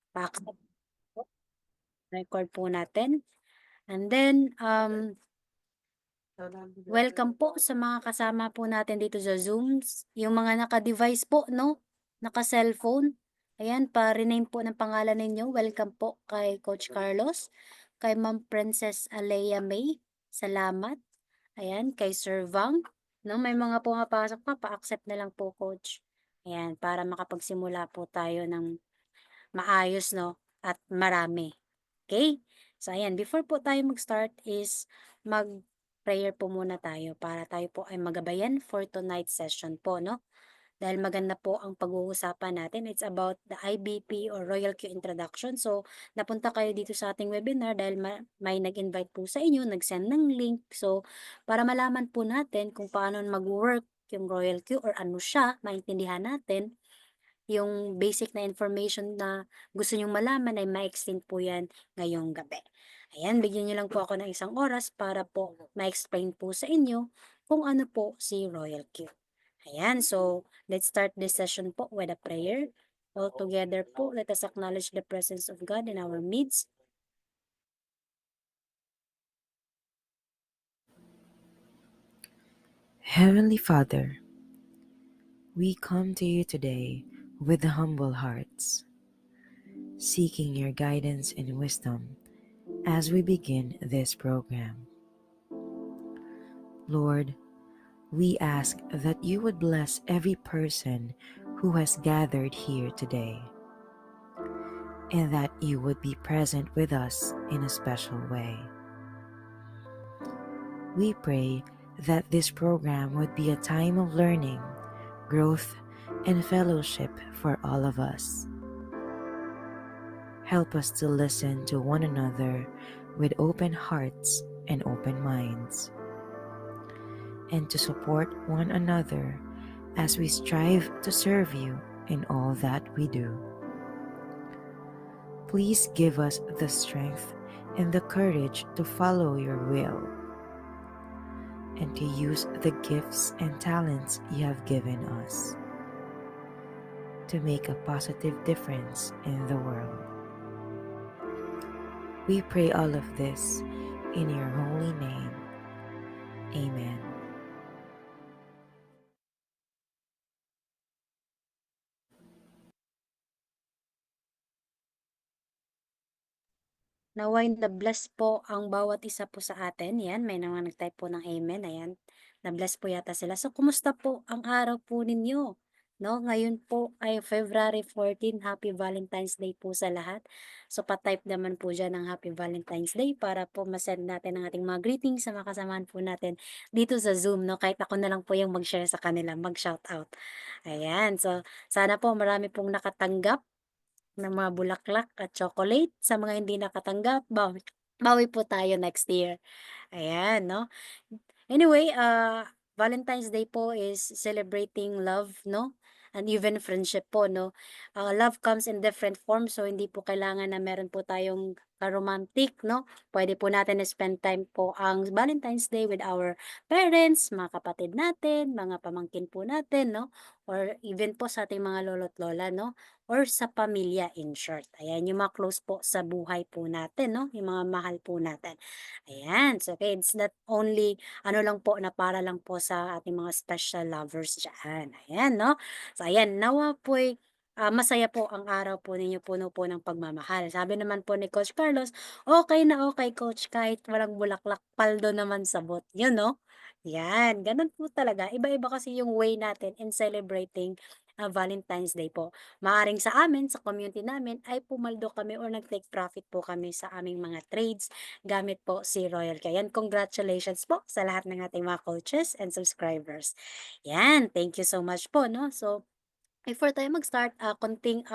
Pa-accept po, record po natin. And then, welcome po sa mga kasama po natin dito sa Zooms. Yung mga naka-device po, no? Naka-cellphone. Ayan, pa-rename po ng pangalan ninyo. Welcome po kay Coach Carlos, kay Ma'am Princess Alea May. Salamat. Ayan, kay Sir Vang. No, may mga pumapasok pa, pa-accept na lang po, Coach. Ayan, para makapagsimula po tayo ng maayos, no? At marami. Okay? So, ayan, before po tayo mag-start is mag-prayer po muna tayo para tayo po ay magabayan for tonight's session po, no? Dahil maganda po ang pag-uusapan natin. It's about the IBP or Royal Q Introduction. So, napunta kayo dito sa ating webinar dahil may nag-invite po sa inyo, nag-send ng link. So, para malaman po natin kung paano mag-work yung Royal Q or ano siya, maintindihan natin yung basic na information na gusto nyong malaman ay ma-extend po yan ngayong gabi. Ayan, bigyan nyo lang po ako ng isang oras para po ma-explain po sa inyo kung ano po si Royal Q. Ayan, so let's start this session po with a prayer. All together po, let us acknowledge the presence of God in our midst. Heavenly Father, we come to you today with humble hearts, seeking your guidance and wisdom as we begin this program. Lord, we ask that you would bless every person who has gathered here today, and that you would be present with us in a special way. We pray that this program would be a time of learning, growth, and fellowship for all of us. Help us to listen to one another with open hearts and open minds, and to support one another as we strive to serve you in all that we do. Please give us the strength and the courage to follow your will and to use the gifts and talents you have given us to make a positive difference in the world. We pray all of this in your holy name. Amen. Naway na-bless po ang bawat isa po sa atin. Yan, may mga nag-type po ng amen. Ayan, na-bless po yata sila. So, kumusta po ang araw po ninyo? No, ngayon po ay February 14. Happy Valentine's Day po sa lahat. So, pa-type naman po dyan ng Happy Valentine's Day para po masend natin ang ating mga greetings sa mga kasamahan po natin dito sa Zoom. No, kahit ako na lang po yung mag-share sa kanila, mag-shout out. Ayan, so sana po marami pong nakatanggap ng mga bulaklak at chocolate. Sa mga hindi nakatanggap, bawi bawi po tayo next year. Ayan, 'no? Anyway, Valentine's Day po is celebrating love, no? And even friendship po, no? Love comes in different forms, so hindi po kailangan na meron po tayong ka-romantic, no? Pwede po natin spend time po ang Valentine's Day with our parents, mga kapatid natin, mga pamangkin po natin, no? Or even po sa ating mga lolo't lola, no? Or sa pamilya in short. Ayan, yung mga close po sa buhay po natin, no? Yung mga mahal po natin. Ayan, so okay, it's not only ano lang po na para lang po sa ating mga special lovers diyan, ayan 'no. So ayan, nawa po'y, masaya po ang araw po ninyo puno po ng pagmamahal. Sabi naman po ni Coach Carlos, okay na okay coach kahit walang bulaklak paldo naman sabot, yun 'no. Yan, gano'n po talaga, iba-iba kasi yung way natin in celebrating, Valentine's Day po. Maaaring sa amin, sa community namin ay pumaldo kami or nag-take profit po kami sa aming mga trades gamit po si Royal Kaya congratulations po sa lahat ng ating mga coaches and subscribers. Yan, thank you so much po, no? So, before tayo mag-start, konting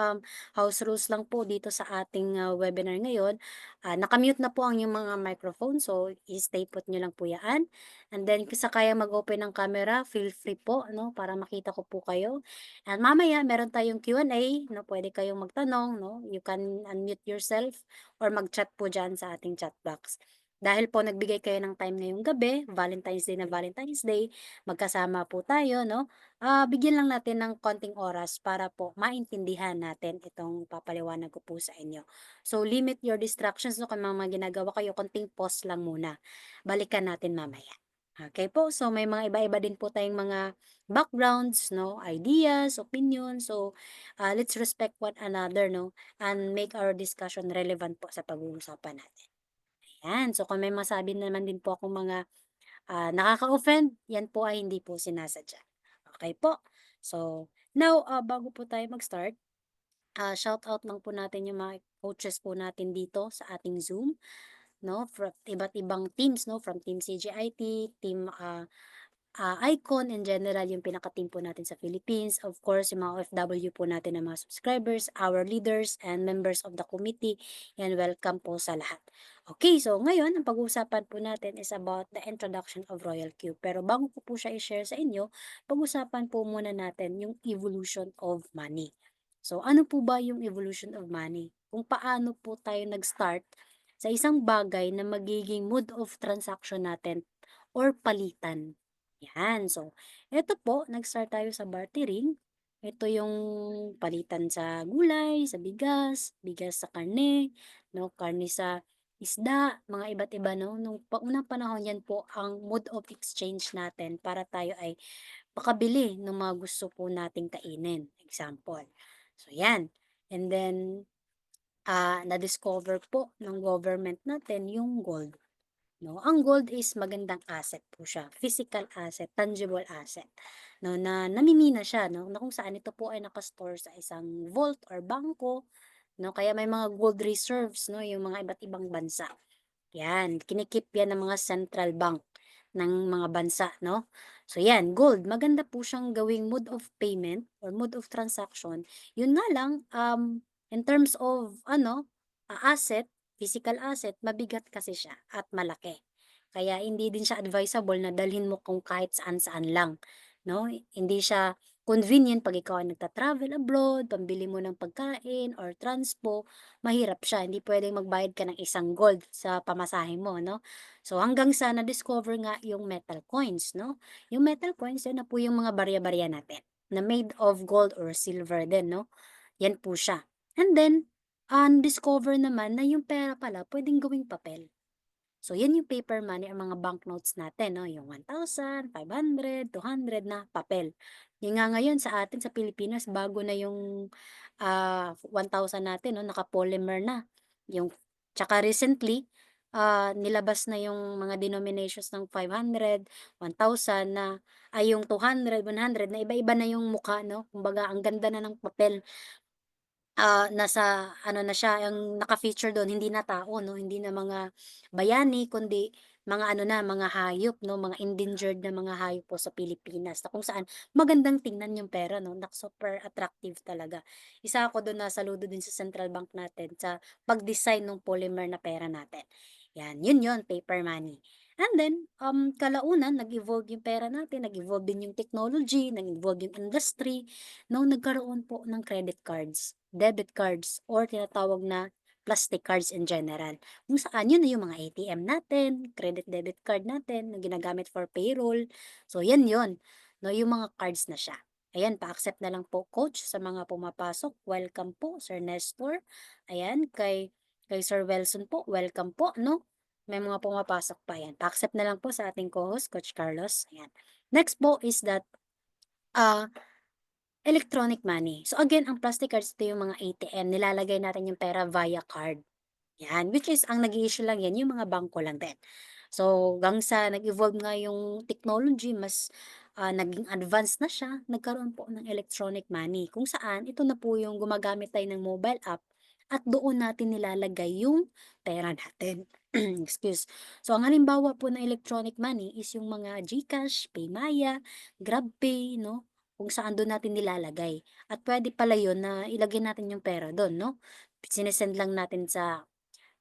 house rules lang po dito sa ating webinar ngayon. Nakamute na po ang yung mga microphone, so i-stay put nyo lang po yan. And then, kung kaya mag-open ng camera, feel free po, no, para makita ko po kayo. And mamaya, meron tayong Q&A, no, pwede kayong magtanong, no, you can unmute yourself or mag-chat po dyan sa ating chat box. Dahil po nagbigay kayo ng time ngayong gabi, Valentine's Day, magkasama po tayo 'no, bigyan lang natin ng konting oras para po maintindihan natin itong papaliwanag ko po sa inyo. So, limit your distractions 'no, kung may mga ginagawa kayo, konting pause lang muna. Balikan natin mamaya. Okay po, so may mga iba-iba din po tayong mga backgrounds 'no, ideas, opinion. So, let's respect one another 'no, and make our discussion relevant po sa pag-uusapan natin. Yan, so kung may masabi naman din po akong mga, nakaka-offend, yan po ay hindi po sinasadya. Okay po? So, now, bago po tayo mag-start, shoutout lang po natin yung mga coaches po natin dito sa ating Zoom 'no, from iba't ibang teams 'no, from Team CGIT, Team, Icon in general yung pinaka-team po natin sa Philippines. Of course, yung mga OFW po natin na mga subscribers, our leaders, and members of the committee, yan welcome po sa lahat. Okay, so ngayon ang pag-uusapan po natin is about the introduction of Royal Cube. Pero bago ko po siya i-share sa inyo, pag-usapan po muna natin yung evolution of money. So ano po ba yung evolution of money? Kung paano po tayo nag-start sa isang bagay na magiging mode of transaction natin or palitan. Yan. So, eto po, nag-start tayo sa bartering. Ito yung palitan sa gulay, sa bigas, bigas sa karne, no, karne sa isda, mga iba't iba, no. Nung unang panahon yan po ang mode of exchange natin para tayo ay makabili ng mga gusto po nating kainin. Example. So, yan. And then, na-discover po ng government natin yung gold. No, ang gold is magandang asset po siya, physical asset, tangible asset, no, na namimina siya, no, na kung saan ito po ay naka-store sa isang vault or bangko, no, kaya may mga gold reserves, no, yung mga iba't ibang bansa. Yan, kinikip yan ng mga central bank ng mga bansa, no? So yan, gold, maganda po siyang gawing mode of payment or mode of transaction. Yun nga lang, in terms of ano, asset, physical asset, mabigat kasi siya at malaki. Kaya hindi din siya advisable na dalhin mo kung kahit saan-saan lang, no? Hindi siya convenient pag ikaw ay nagta-travel abroad, pambili mo ng pagkain or transpo, mahirap siya. Hindi puwedeng magbayad ka ng isang gold sa pamasahe mo 'no. So hanggang sa na-discover nga yung metal coins 'no. Yung metal coins yan na po yung mga barya-barya natin na made of gold or silver din 'no, yan po siya. And then, discover naman na yung pera pala puwedeng gawing papel. So, yan yung paper money or mga banknotes natin, no? Yung 1,000, 500, 200 na papel. Yung nga ngayon sa atin sa Pilipinas, bago na yung 1,000 natin, no? Naka-polymer na. Yung, tsaka recently, nilabas na yung mga denominations ng 500, 1,000 na, ay yung 200, 100 na iba-iba na yung mukha, no? Kumbaga, ang ganda na ng papel. Nasa ano na siya, ang naka-feature dun hindi na tao 'no, hindi na mga bayani kundi mga ano na, mga hayop 'no, mga endangered na mga hayop po sa Pilipinas na kung saan magandang tingnan yung pera 'no, super attractive talaga. Isa ako dun na saludo din sa central bank natin sa pag-design nung polymer na pera natin. Yan, yun yon paper money. And then, kalaunan nag-evolve yung pera natin, nag-evolve din yung technology, nag-evolve yung industry, 'no, nagkaroon po ng credit cards, debit cards, or tinatawag na plastic cards in general. Kung saan yun na yung mga ATM natin, credit debit card natin na ginagamit for payroll. So yan yun, 'no, yung mga cards na siya. Ayan, pa-accept na lang po coach sa mga pumapasok. Welcome po Sir Nestor. Ayan, kay Sir Wilson po, welcome po, 'no. May mga pumapasok pa, yan. Pa-accept na lang po sa ating co-host, Coach Carlos. Ayan. Next po is that, ah electronic money. So again, ang plastic cards ito yung mga ATM, nilalagay natin yung pera via card. Yan, which is ang nag-i-issue lang yan yung mga bangko lang din. So hanggang sa nag-evolve nga yung technology, mas, naging advanced na siya, nagkaroon po ng electronic money kung saan ito na po yung gumagamit tayo ng mobile app at doon natin nilalagay yung pera natin. Excuse. So ang halimbawa po ng electronic money is yung mga GCash, PayMaya, GrabPay 'no, kung saan dun natin nilalagay. At puwede pala yun na ilagay natin yung pera dun 'no, lang natin sa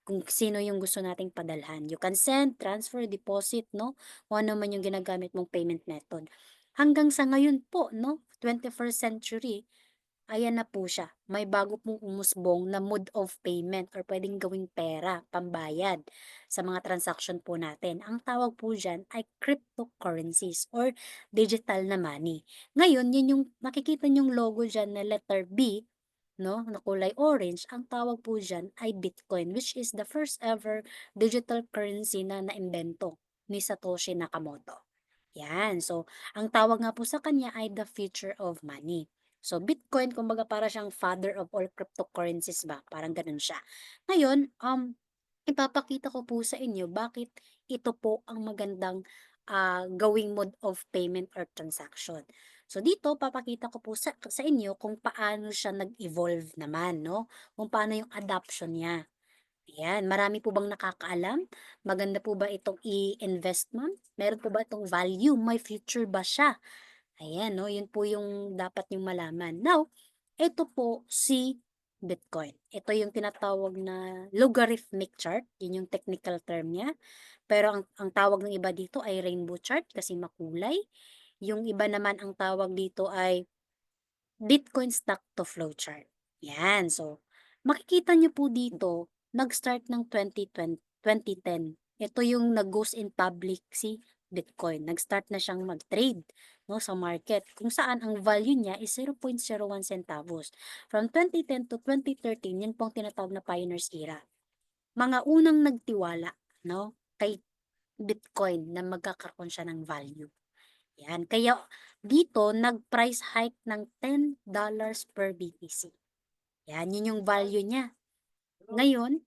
kung sino yung gusto nating padalhan. You can send, transfer, deposit 'no, kung ano man yung ginagamit mong payment method. Hanggang sa ngayon po 'no, 21st century, ayan na po siya. May bago pong umusbong na mode of payment or puwedeng gawing pera, pambayad sa mga transaction po natin. Ang tawag po diyan ay cryptocurrencies or digital na money. Ngayon, 'yun yung makikita niyong logo diyan na letter B, 'no, na kulay orange, ang tawag po diyan ay Bitcoin, which is the first ever digital currency na naimbento ni Satoshi Nakamoto. 'Yan. So, ang tawag nga po sa kanya ay the future of money. So, Bitcoin kumbaga para siyang father of all cryptocurrencies ba, parang gano'n siya. Ngayon, ipapakita ko po sa inyo bakit ito po ang magandang, gawing mode of payment or transaction. So, dito papakita ko po sa inyo kung paano siya nag-evolve naman 'no, kung paano yung adoption niya. Ayan, marami po bang nakakaalam? Maganda po ba itong i-investment? Meron po ba itong value? May future ba siya? Ayan 'no, yun po yung dapat niyong malaman. Now, ito po si Bitcoin. Ito yung tinatawag na logarithmic chart, yun yung technical term niya. Pero ang tawag ng iba dito ay rainbow chart kasi makulay. Yung iba naman ang tawag dito ay Bitcoin stock to flow chart. Yan. So, makikita nyo po dito, nag-start ng 2010. Ito yung nag-goes in public si Bitcoin. Nag-start na siyang mag-trade no, sa market kung saan ang value niya is 0.01 centavos. From 2010 to 2013, yan pong tinatawag na pioneers era. Mga unang nagtiwala no, kay Bitcoin na magkakaroon siya ng value. Yan, kaya dito nag-price hike ng $10 per BTC. Yan, yun yung value niya. Ngayon,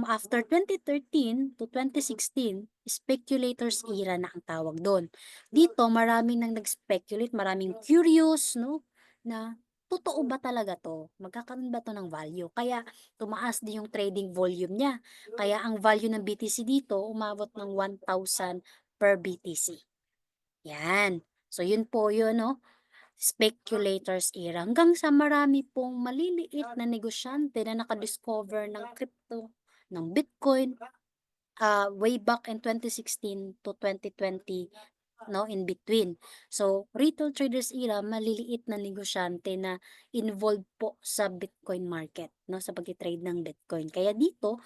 after 2013 to 2016, speculators era na ang tawag doon. Dito, marami nang nag-speculate, maraming curious, no, na totoo ba talaga to? Magkakaroon ba to ng value? Kaya tumaas din yung trading volume niya. Kaya ang value ng BTC dito umabot ng 1,000 per BTC. Yan. So, yun po yun, no? Speculators era. Hanggang sa marami pong maliliit na negosyante na nakadiscover ng crypto, ng Bitcoin, way back in 2016 to 2020, no, in between. So, retail traders era, maliliit na negosyante na involved po sa Bitcoin market, no, sa pagti-trade ng Bitcoin. Kaya dito,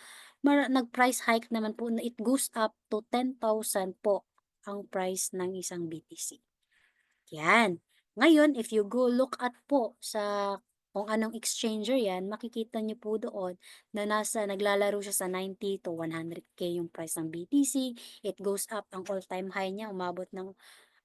nag-price hike naman po na it goes up to 10,000 po ang price ng isang BTC. Yan. Ngayon, if you go look at po sa kung anong exchanger yan, makikita niyo po doon na naglalaro siya sa 90 to 100K yung price ng BTC. It goes up, ang all-time high niya umabot ng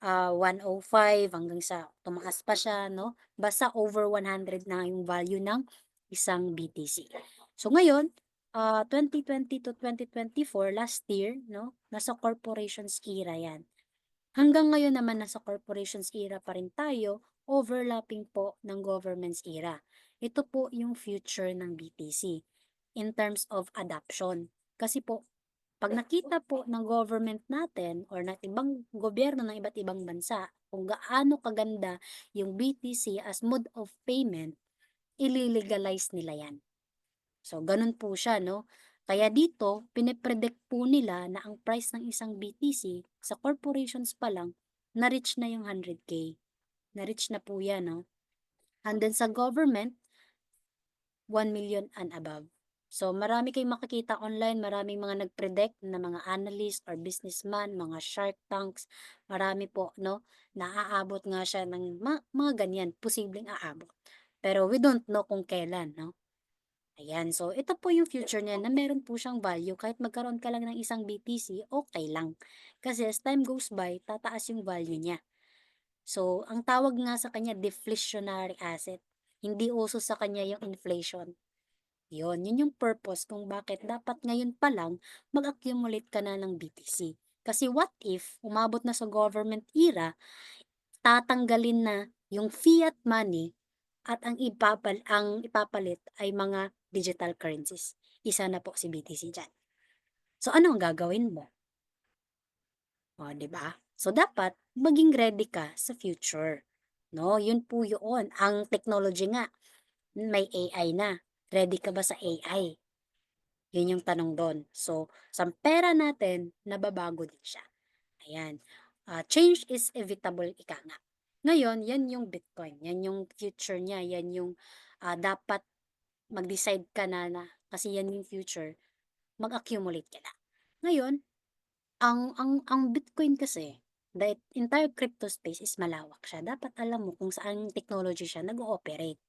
105 hanggang sa tumaas pa siya, no? Basta over 100 na yung value ng isang BTC. So ngayon, 2020 to 2024, last year, no? Nasa corporations era yan. Hanggang ngayon naman nasa corporations era pa rin tayo, overlapping po ng government's era. Ito po yung future ng BTC in terms of adoption. Kasi po, pag nakita po ng government natin or ng ibang gobyerno ng iba't ibang bansa kung gaano kaganda yung BTC as mode of payment, ililegalize nila yan. So, ganun po siya, no? Kaya dito, pinipredict po nila na ang price ng isang BTC sa corporations pa lang, na-reach na yung 100K. Na-reach na po yan, no? And then sa government, 1 million and above. So, marami kayong makikita online, maraming mga nag-predict na mga analyst or businessman, mga shark tanks, marami po, no? Naaabot nga siya ng mga ganyan, posibleng aabot. Pero we don't know kung kailan, no? Ayan, so ito po yung future niya na meron po siyang value kahit magkaroon ka lang ng isang BTC, okay lang. Kasi as time goes by, tataas yung value niya. So, ang tawag nga sa kanya deflationary asset. Hindi uso sa kanya yung inflation. Yun yung purpose kung bakit dapat ngayon pa lang mag-accumulate ka na ng BTC. Kasi what if umabot na sa government era, tatanggalin na yung fiat money at ang ipapalit ay mga digital currencies. Isa na po si BTC diyan. So, ano ang gagawin mo? O, 'di ba? So, dapat maging ready ka sa future. No, yun po yun. Ang technology nga, may AI na. Ready ka ba sa AI? Yun yung tanong doon. So, sa pera natin, nababago din siya. Ayan. Change is inevitable, ika nga. Ngayon, 'yan yung Bitcoin, 'yan yung future niya, 'yan yung, dapat mag-decide ka na kasi 'yan yung future, mag-accumulate ka na. Ngayon, ang Bitcoin kasi, the entire crypto space is malawak siya, dapat alam mo kung saan technology siya nag-ooperate.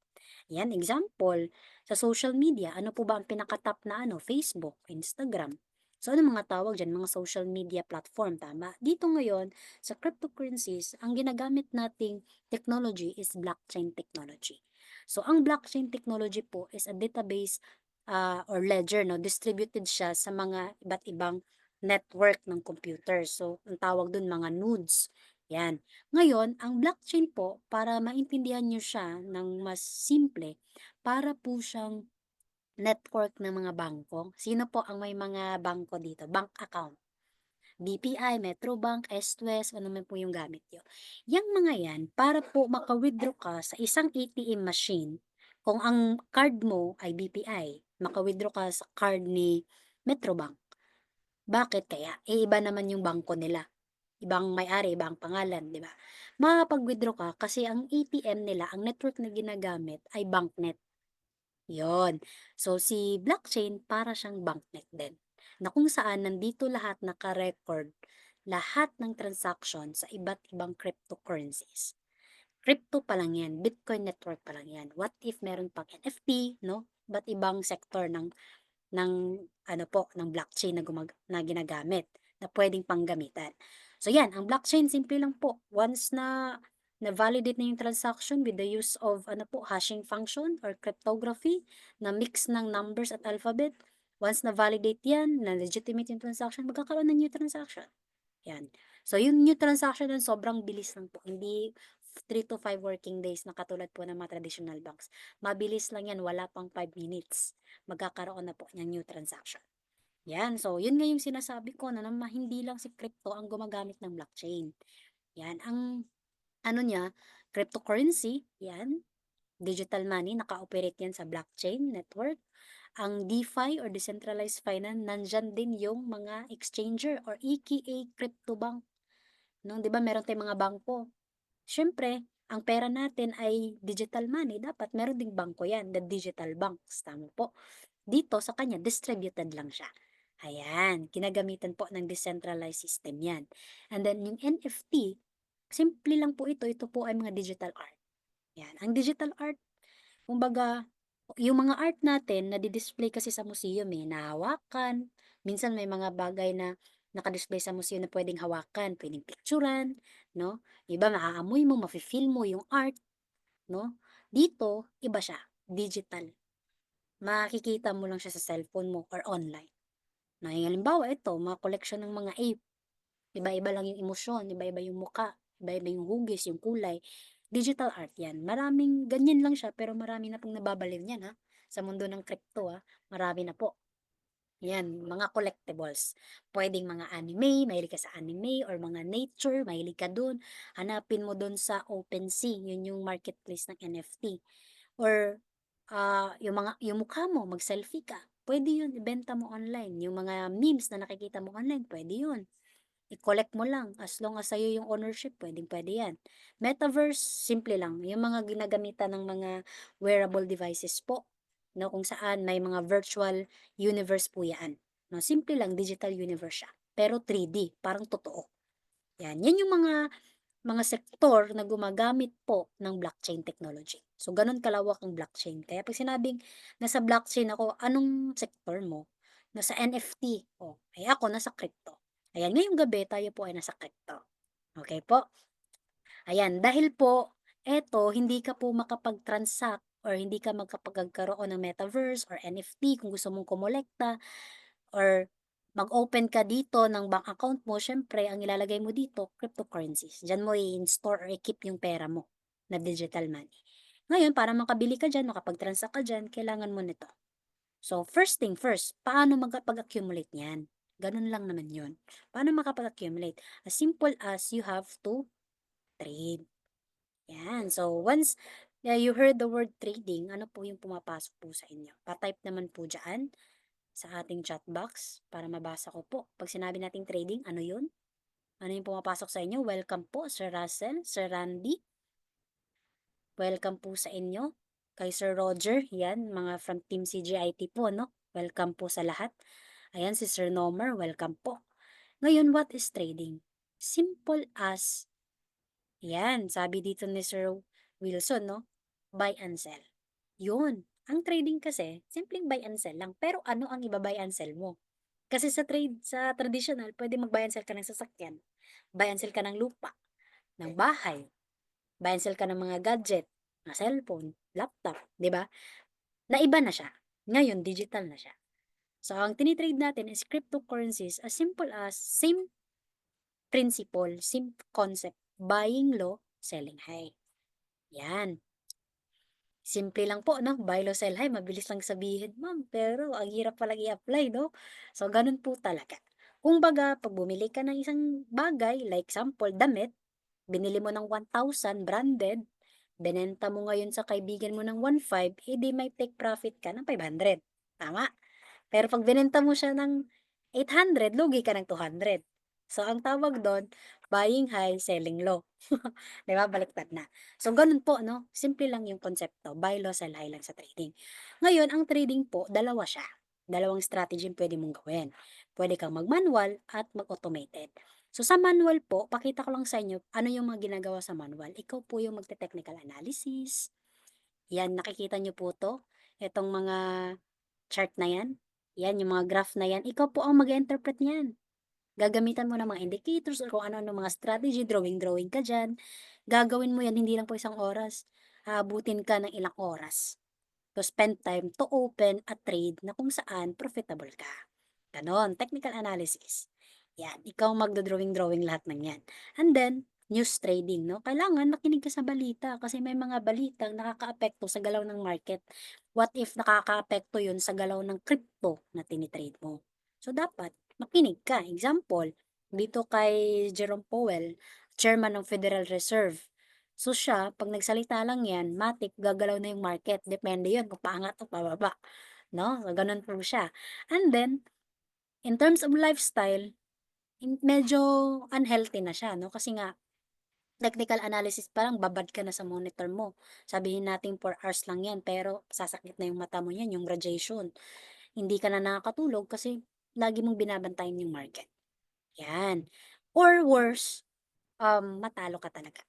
'Yan, example, sa social media, ano po ba ang pinaka-top na ano, Facebook, Instagram. So, ano mga tawag diyan, mga social media platform, tama? Dito ngayon, sa cryptocurrencies, ang ginagamit nating technology is blockchain technology. So, ang blockchain technology po is a database, or ledger 'no, distributed siya sa mga iba't ibang network ng computer. So, ang tawag dun mga nodes, 'yan. Ngayon, ang blockchain po, para maintindihan niyo siya ng mas simple, para po siyang network ng mga bangko. Sino po ang may mga bangko dito? Bank account. BPI, Metrobank, East-West, ano man po yung gamit niyo. Yang mga yan, para po maka-withdraw ka sa isang ATM machine, kung ang card mo ay BPI, maka-withdraw ka sa card ni Metrobank. Bakit kaya? Eh, iba naman yung bangko nila. Ibang may-ari, ibang pangalan, 'di ba? Makakapag-withdraw ka kasi ang ATM nila, ang network na ginagamit ay banknet, 'yon. So, si blockchain para siyang banknet din, na kung saan nandito lahat naka-record, lahat ng transaction sa iba't ibang cryptocurrencies. Crypto pa lang 'yan, Bitcoin network pa lang 'yan. What if meron pang NFT 'no, iba't ibang sektor ng ano po, ng blockchain na ginagamit, na puwedeng panggamitan. So 'yan, ang blockchain simple lang po, once na-validate na yung transaction with the use of ano po, hashing function or cryptography na mix ng numbers at alphabet, once na-validate 'yan, na legitimate yung transaction, magkakaroon ng new transaction, 'yan. So yung new transaction nun sobrang bilis lang po, hindi 3 to 5 working days na katulad po ng mga traditional banks. Mabilis lang 'yan, wala pang 5 minutes magkakaroon na po ng new transaction. 'Yan, so 'yun nga yung sinasabi ko na hindi lang si crypto ang gumagamit ng blockchain. 'Yan, ang ano niya, cryptocurrency, 'yan, digital money, naka-operate 'yan sa blockchain network. Ang DeFi or decentralized finance, nandiyan din yung mga exchanger or aka crypto bank. 'No, 'di ba meron tayong mga bangko. Siyempre, ang pera natin ay digital money, dapat meron ding bangko 'yan, the digital banks, tama po. Dito sa kanya distributed lang siya. Ayan, ginagamitan po ng decentralized system 'yan. And then yung NFT, simple lang po ito po ay mga digital art. 'Yan, ang digital art, kumbaga, yung mga art natin nadi-display kasi sa museum, eh, na hawakan. Minsan may mga bagay na naka-display sa museum na puwedeng hawakan, puwedeng picturan, 'no? Yung iba maaamoy mo, mafi-feel mo yung art, 'no? Dito, iba siya, digital. Makikita mo lang siya sa cellphone mo or online. Na halimbawa ito, mga koleksyon ng mga ape, iba-iba lang yung emosyon, iba-iba yung muka, iba-iba yung hugis, yung kulay. Digital art 'yan. Maraming ganyan lang siya pero marami na pong nababaliw niyan, sa mundo ng crypto, marami na po. 'Yan, mga collectibles. Puwedeng mga anime, mahilig ka sa anime or mga nature, mahilig ka dun, hanapin mo dun sa OpenSea, yun yung marketplace ng NFT. Or, yung mukha mo, mag-selfie ka, puwede yun ibenta mo online. Yung mga memes na nakikita mo online, puwede yun. I-collect mo lang as long as sa'yo yung ownership, puwedeng-puwede 'yan. Metaverse, simple lang, yung mga ginagamitan ng mga wearable devices po, 'no, kung saan may mga virtual universe po 'yan, 'no. Simple lang, digital universe siya, pero 3D, parang totoo. 'Yan, 'yan yung mga sektor na gumagamit po ng blockchain technology. So, gano'n kalawak ang blockchain. Kaya 'pag sinabing nasa blockchain ako, anong sektor mo? Nasa NFT, oh, eh, ako nasa crypto. Ayan, ngayong gabi tayo po ay nasa crypto, okey po? Ayan, dahil po eto hindi ka po makapag-transact or hindi ka magkapagkaroon ng metaverse or NFT kung gusto mong kumolekta or mag-open ka dito ng bank account mo, siyempre ang ilalagay mo dito cryptocurrencies. Diyan mo i-store or i-keep yung pera mo na digital money. Ngayon para makabili ka diyan, makapag-transact ka diyan, kailangan mo nito. So, first thing first, paano accumulate niyan? Ganun lang naman yun. Paano makapag-accumulate? As simple as you have to trade. Yan. So, once you heard the word trading, ano po yung pumapasok po sa inyo? Pa-type naman po dyan sa ating chat box para mabasa ko po. Pag sinabi nating trading, ano yun? Ano yung pumapasok sa inyo? Welcome po, Sir Russell, Sir Randy. welcome po sa inyo. Kay Sir Roger, yan, mga from Team CGIT po, no? Welcome po sa lahat. Ayan, si Sir Nomer, welcome po. Ngayon, what is trading? Simple as, yan, sabi dito ni Sir Wilson, no? Buy and sell. Yun. Ang trading kasi, simpleng buy and sell lang. Pero ano ang iba-buy and sell mo? Kasi sa traditional, pwede mag-buy and sell ka ng sasakyan. Buy and sell ka ng lupa, ng bahay. Buy and sell ka ng mga gadget, mga cellphone, laptop, 'di ba? Naiba na siya. Ngayon, digital na siya. So, ang tinitrade natin is cryptocurrencies as simple as same principle, same concept, buying low, selling high. Yan. Simple lang po, no? Buy low, sell high. Mabilis lang sabihin, ma'am. Pero ang hirap palang i-apply, no? So, ganun po talaga. Kung baga, pag bumili ka ng isang bagay, like sample, damit, binili mo ng 1,000 branded, binenta mo ngayon sa kaibigan mo ng 1,500, eh may take profit ka ng 500. Tama? Pero pag binenta mo siya ng 800, lugi ka ng 200. So, ang tawag doon, buying high, selling low. 'Di ba, baliktad na. So, ganun po, no? Simple lang yung konsepto. Buy low, sell high lang sa trading. Ngayon, ang trading po, dalawa siya. Dalawang strategy yung pwede mong gawin. Pwede kang mag-manual at mag-automated. So, sa manual po, pakita ko lang sa inyo ano yung mga ginagawa sa manual. Ikaw po yung magte-technical analysis. Yan, nakikita nyo po to. Itong mga chart na yan. Yan, yung mga graph na yan. Ikaw po ang mag-interpret niyan. Gagamitan mo ng mga indicators or kung ano-ano mga strategy, drawing-drawing ka dyan. Gagawin mo yan, hindi lang po isang oras. Aabutin ka ng ilang oras to spend time to open a trade na kung saan profitable ka. Ganon, technical analysis. Yan, ikaw magdo-drawing-drawing lahat ng yan. And then, news trading, no? Kailangan makinig ka sa balita kasi may mga balitang nakakaapekto sa galaw ng market. What if nakakaapekto yun sa galaw ng crypto na tinitrade mo? So, dapat makinig ka. Example, dito kay Jerome Powell, chairman ng Federal Reserve. So siya, pag nagsalita lang yan, matik, gagalaw na yung market. Depende yun kung paangat o pababa. No? So, ganun po siya. And then, in terms of lifestyle, medyo unhealthy na siya, no? Kasi nga, technical analysis pa lang, babad ka na sa monitor mo. Sabihin natin 4 hours lang yan, pero sasakit na yung mata mo yan, yung radiation. Hindi ka na nakakatulog kasi lagi mong binabantayan yung market. Yan. Or worse, matalo ka talaga.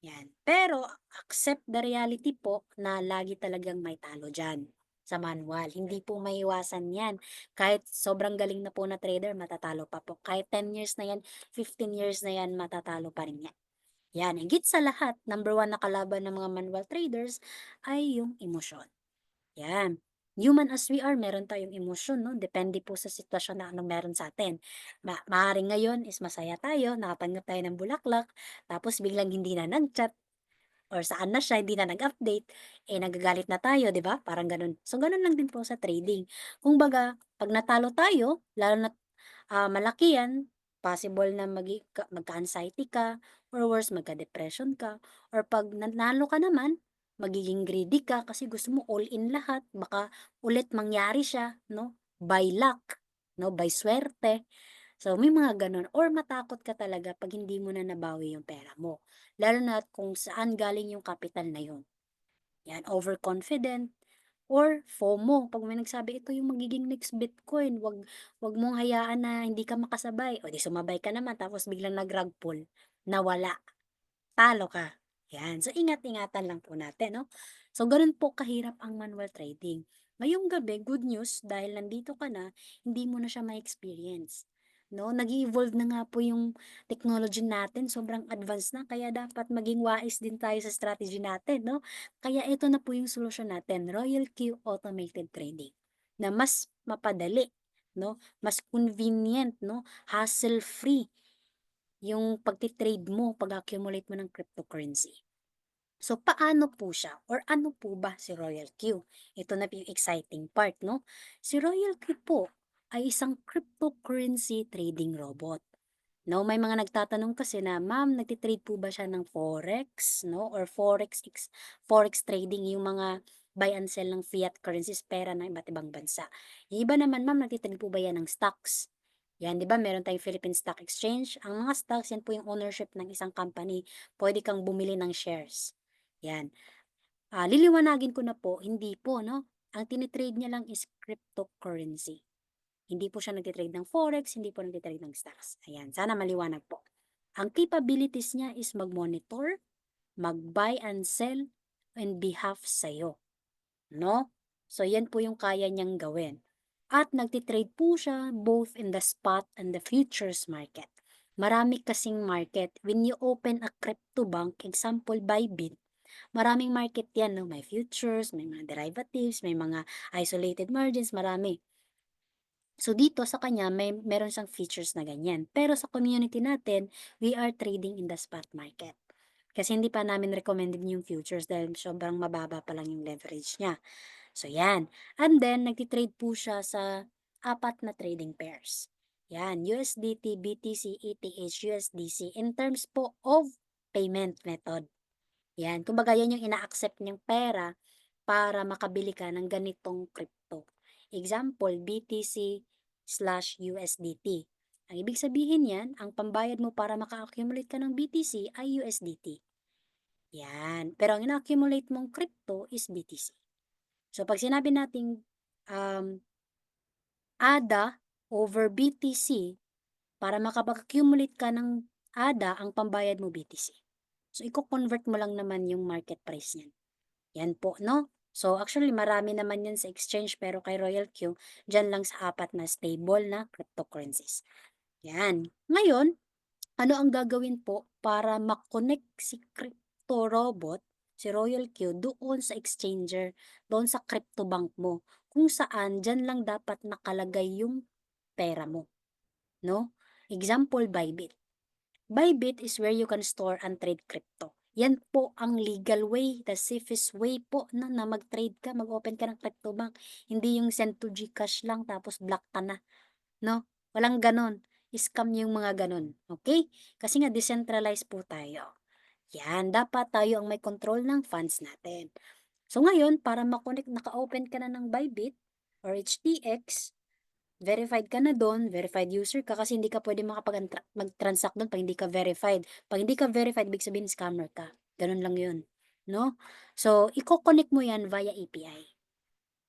Yan. Pero accept the reality po na lagi talagang may talo dyan sa manual. Hindi po maiwasan yan. Kahit sobrang galing na po na trader, matatalo pa po. Kahit 10 years na yan, 15 years na yan, matatalo pa rin yan. Yan. Higit sa lahat, number one na kalaban ng mga manual traders ay yung emosyon. Yan. Human as we are, meron tayong emosyon, no? Depende po sa sitwasyon na anong meron sa atin. Maaaring ngayon is masaya tayo, nakatanggap tayo ng bulaklak, tapos biglang hindi na nag-chat, or saan na siya, hindi na nag-update, eh nagagalit na tayo, 'di ba? Parang gano'n. So gano'n lang din po sa trading. Kumbaga, 'pag natalo tayo, lalo na't, malaki 'yan, possible na magka-anxiety ka, or worse magka-depression ka, or 'pag nanalo ka naman, magiging greedy ka kasi gusto mo all in lahat, baka ulit mangyari siya, 'no? By luck, 'no, by swerte. So, may mga gano'n or matakot ka talaga 'pag hindi mo na nabawi yung pera mo. Lalo na kung saan galing yung capital na yun. Yan, overconfident or FOMO. 'Pag may nagsabi, "Ito yung magiging next Bitcoin, wag mong hayaan na hindi ka makasabay." O di sumabay ka naman tapos biglang nag-rug pull, nawala. Talo ka. Yan. So, ingat-ingatan lang po natin, no? So, ganun po kahirap ang manual trading. Ngayong gabi, good news, dahil nandito ka na, hindi mo na siya ma-experience. No? Nag-evolve na nga po yung technology natin, sobrang advanced na, kaya dapat maging wais din tayo sa strategy natin, no? Kaya ito na po yung solution natin, Royal Q Automated Trading, na mas mapadali, no? Mas convenient, no? Hassle-free yung pagti-trade mo, pag-accumulate mo ng cryptocurrency. So, paano po siya or ano po ba si Royal Q? Ito na po yung exciting part, no? Si Royal Q po ay isang cryptocurrency trading robot. No, may mga nagtatanong kasi na, "Ma'am, nagti-trade po ba siya ng forex, no, or forex trading, yung mga buy and sell ng fiat currencies, pera ng iba't ibang bansa." Yung iba naman, "Ma'am, nagti-trade po ba yan ng stocks?" Yan, 'di ba meron tayong Philippine Stock Exchange. Ang mga stocks, yan po yung ownership ng isang company. Pwede kang bumili ng shares. Yan. Liliwanagin ko na po, hindi po 'no, ang tini-trade niya lang is cryptocurrency. Hindi po siya nagte-trade ng forex, hindi po nagte-trade ng stocks. Ayan, sana maliwanag po. Ang capabilities niya is mag-monitor, mag-buy and sell on behalf sa'yo, 'no? So, yan po yung kaya niyang gawin. At nagte-trade po siya both in the spot and the futures market. Marami kasing market. When you open a crypto bank, example Bybit, maraming market yan, 'no? May futures, may mga derivatives, may mga isolated margins, marami. So, dito sa kanya meron siyang features na ganyan. Pero sa community natin, we are trading in the spot market. Kasi hindi pa namin recommended yung futures dahil sobrang mababa pa lang yung leverage niya. So, yan. And then, nagtitrade po siya sa apat na trading pairs. Yan, USDT, BTC, ETH, USDC in terms po of payment method. Yan, kumbaga yan yung ina-accept niyang pera para makabili ka ng ganitong crypto. Example, BTC/USDT. Ang ibig sabihin yan, ang pambayad mo para maka-accumulate ka ng BTC ay USDT. Yan. Pero ang ina-accumulate mong crypto is BTC. So, pag sinabi nating um, ADA over BTC, para makapag-accumulate ka ng ADA, ang pambayad mo BTC. So, i-convert mo lang naman yung market price niyan. Yan po, no? So, actually, marami naman yan sa exchange, pero kay Royal Q, dyan lang sa apat na stable na cryptocurrencies. Yan. Ngayon, ano ang gagawin po para makonect si crypto robot, si Royal Q, doon sa exchanger, doon sa crypto bank mo, kung saan dyan lang dapat nakalagay yung pera mo, no? Example, Bybit. Bybit is where you can store and trade crypto. Yan po ang legal way, the safest way po na mag-trade ka, mag-open ka ng crypto bank. Hindi yung send to GCash lang tapos block ka na, no? Walang ganon. Scam yung mga ganon, okay? Kasi nga decentralized po tayo. Yan, dapat tayo ang may control ng funds natin. So ngayon, para makonect, naka-open ka na ng Bybit or HTX, verified ka na doon, verified user ka kasi hindi ka pwede mag-transact doon pag hindi ka verified. Pag hindi ka verified, ibig sabihin scammer ka. Ganun lang yun. No? So, i-connect mo yan via API.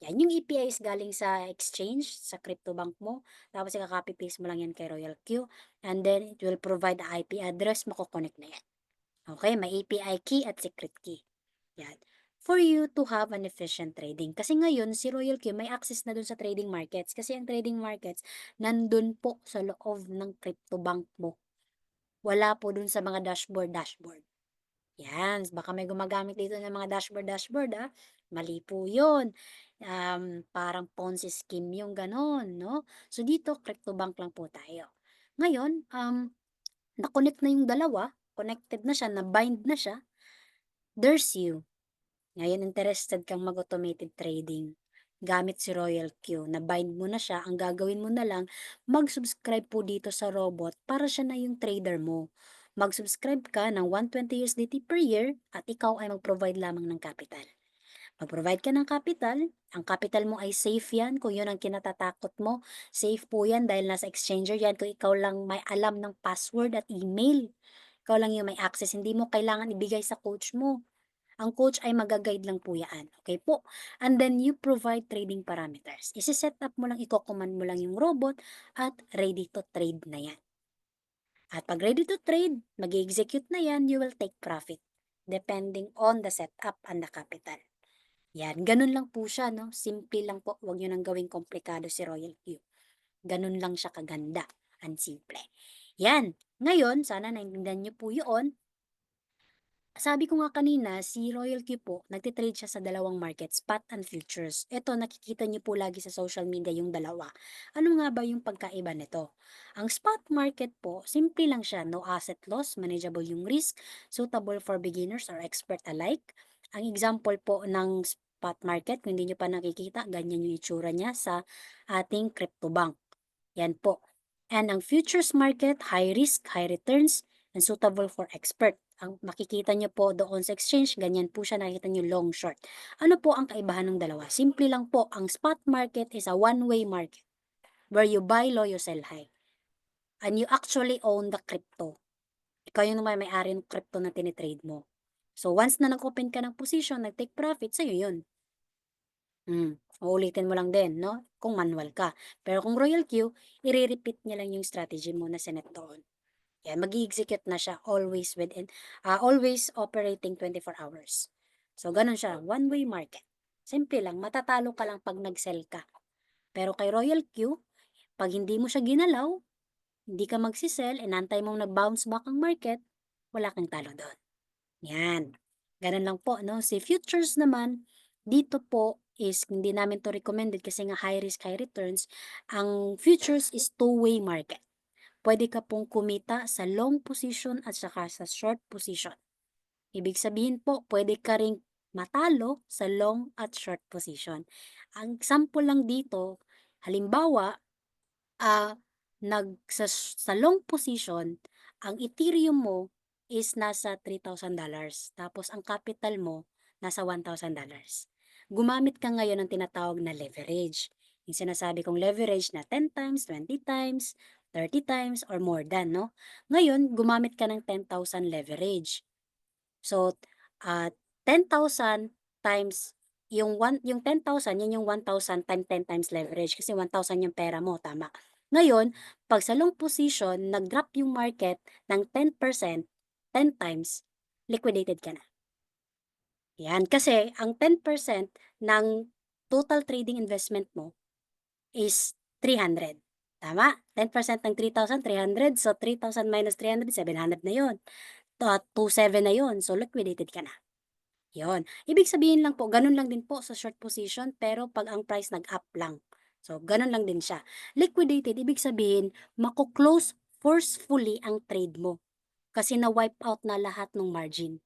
Yan, yung API is galing sa exchange, sa crypto bank mo. Tapos, i-copy paste mo lang yan kay Royal Q. And then, it will provide the IP address, mako-connect na yan. Okay, may API key at secret key. Yan. For you to have an efficient trading. Kasi ngayon, si Royal Q may access na dun sa trading markets. Kasi ang trading markets, nandun po sa loob ng crypto bank mo. Wala po dun sa mga dashboard. Yan, baka may gumagamit dito ng mga dashboard, Mali po yun. Parang Ponzi scheme yung ganon, no? So, dito, crypto bank lang po tayo. Ngayon, na-connect na yung dalawa, connected na siya, na-bind na siya, there's you. Ngayon, interested kang mag-automated trading gamit si Royal Q. Na-bind mo na siya, ang gagawin mo na lang, mag-subscribe po dito sa robot para siya na yung trader mo. Mag-subscribe ka ng 120 USDT per year at ikaw ay mag-provide lamang ng capital. Mag-provide ka ng capital, ang capital mo ay safe yan kung yun ang kinatatakot mo. Safe po yan dahil nasa exchanger yan kung ikaw lang may alam ng password at email. Ikaw lang yung may access, hindi mo kailangan ibigay sa coach mo. Ang coach ay maga-guide lang po yan, okay po? And then you provide trading parameters. Isi-set up mo lang, iko-command mo lang yung robot at ready to trade na yan. At pag ready to trade, mag-execute na yan, you will take profit depending on the setup and the capital. Yan, ganun lang po siya, no? Simple lang po, huwag nyo nang gawing komplikado si Royal Q. Ganun lang siya kaganda and simple. Yan, ngayon, sana naintindihan nyo po yun. Sabi ko nga kanina, si Royal Q po, nagtitrade siya sa dalawang market, spot and futures. Ito, nakikita niyo po lagi sa social media yung dalawa. Ano nga ba yung pagkaiba nito? Ang spot market po, simple lang siya, no asset loss, manageable yung risk, suitable for beginners or expert alike. Ang example po ng spot market, kung hindi nyo pa nakikita, ganyan yung itsura niya sa ating crypto bank. Yan po. And ang futures market, high risk, high returns, and suitable for expert. Ang makikita nyo po doon sa exchange, ganyan po siya, nakikita nyo long short. Ano po ang kaibahan ng dalawa? Simple lang po, ang spot market is a one-way market where you buy low, you sell high. And you actually own the crypto. Ikaw yung may-ari ng crypto na tinitrade mo. So, once na nag-open ka ng position, nag-take profit, sa'yo yun. Uulitin mo lang din 'no, kung manual ka. Pero kung Royal Queue, ire-repeat niya lang yung strategy mo na sinet doon. Yan, mag-e-execute na siya always operating 24 hours. So, gano'n siya, one-way market. Simple lang, matatalo ka lang 'pag nag-sell ka. Pero kay Royal Queue, 'pag hindi mo siya ginalaw, hindi ka magse-sell, inantay mong nag-bounce back ang market, wala kang talo do'n. Yan, gano'n lang po 'no. Si futures naman, dito po is hindi namin 'to recommended kasi nga high risk, high returns. Ang futures is two-way market. Puwede ka pong kumita sa long position at saka sa short position. Ibig sabihin po, puwede ka ring matalo sa long at short position. Ang example lang dito, halimbawa, Ah, sa long position, ang Ethereum mo is nasa $3,000 tapos ang capital mo nasa $1,000. Gumamit ka ngayon ng tinatawag na leverage. Yung sinasabi kong leverage na 10 times, 20 times, 30 times, or more than, no? Ngayon, gumamit ka ng 10,000 leverage. So, 10,000 times yung 10,000 yan yung 1,000 times 10 times leverage kasi 1,000 yung pera mo, tama. Ngayon, 'pag sa long position nag-drop yung market ng 10%, 10 times, liquidated ka na. Yan, kasi ang 10% ng total trading investment mo is 300, tama? 10% ng 3,000, 300, so 3,000 minus 300, 700 na yun. 27 na yun, so liquidated ka na. Yon, ibig sabihin lang po gano'n lang din po sa short position pero 'pag ang price nag-up lang. So gano'n lang din siya. Liquidated ibig sabihin mako-close forcefully ang trade mo kasi na-wipe out na lahat ng margin.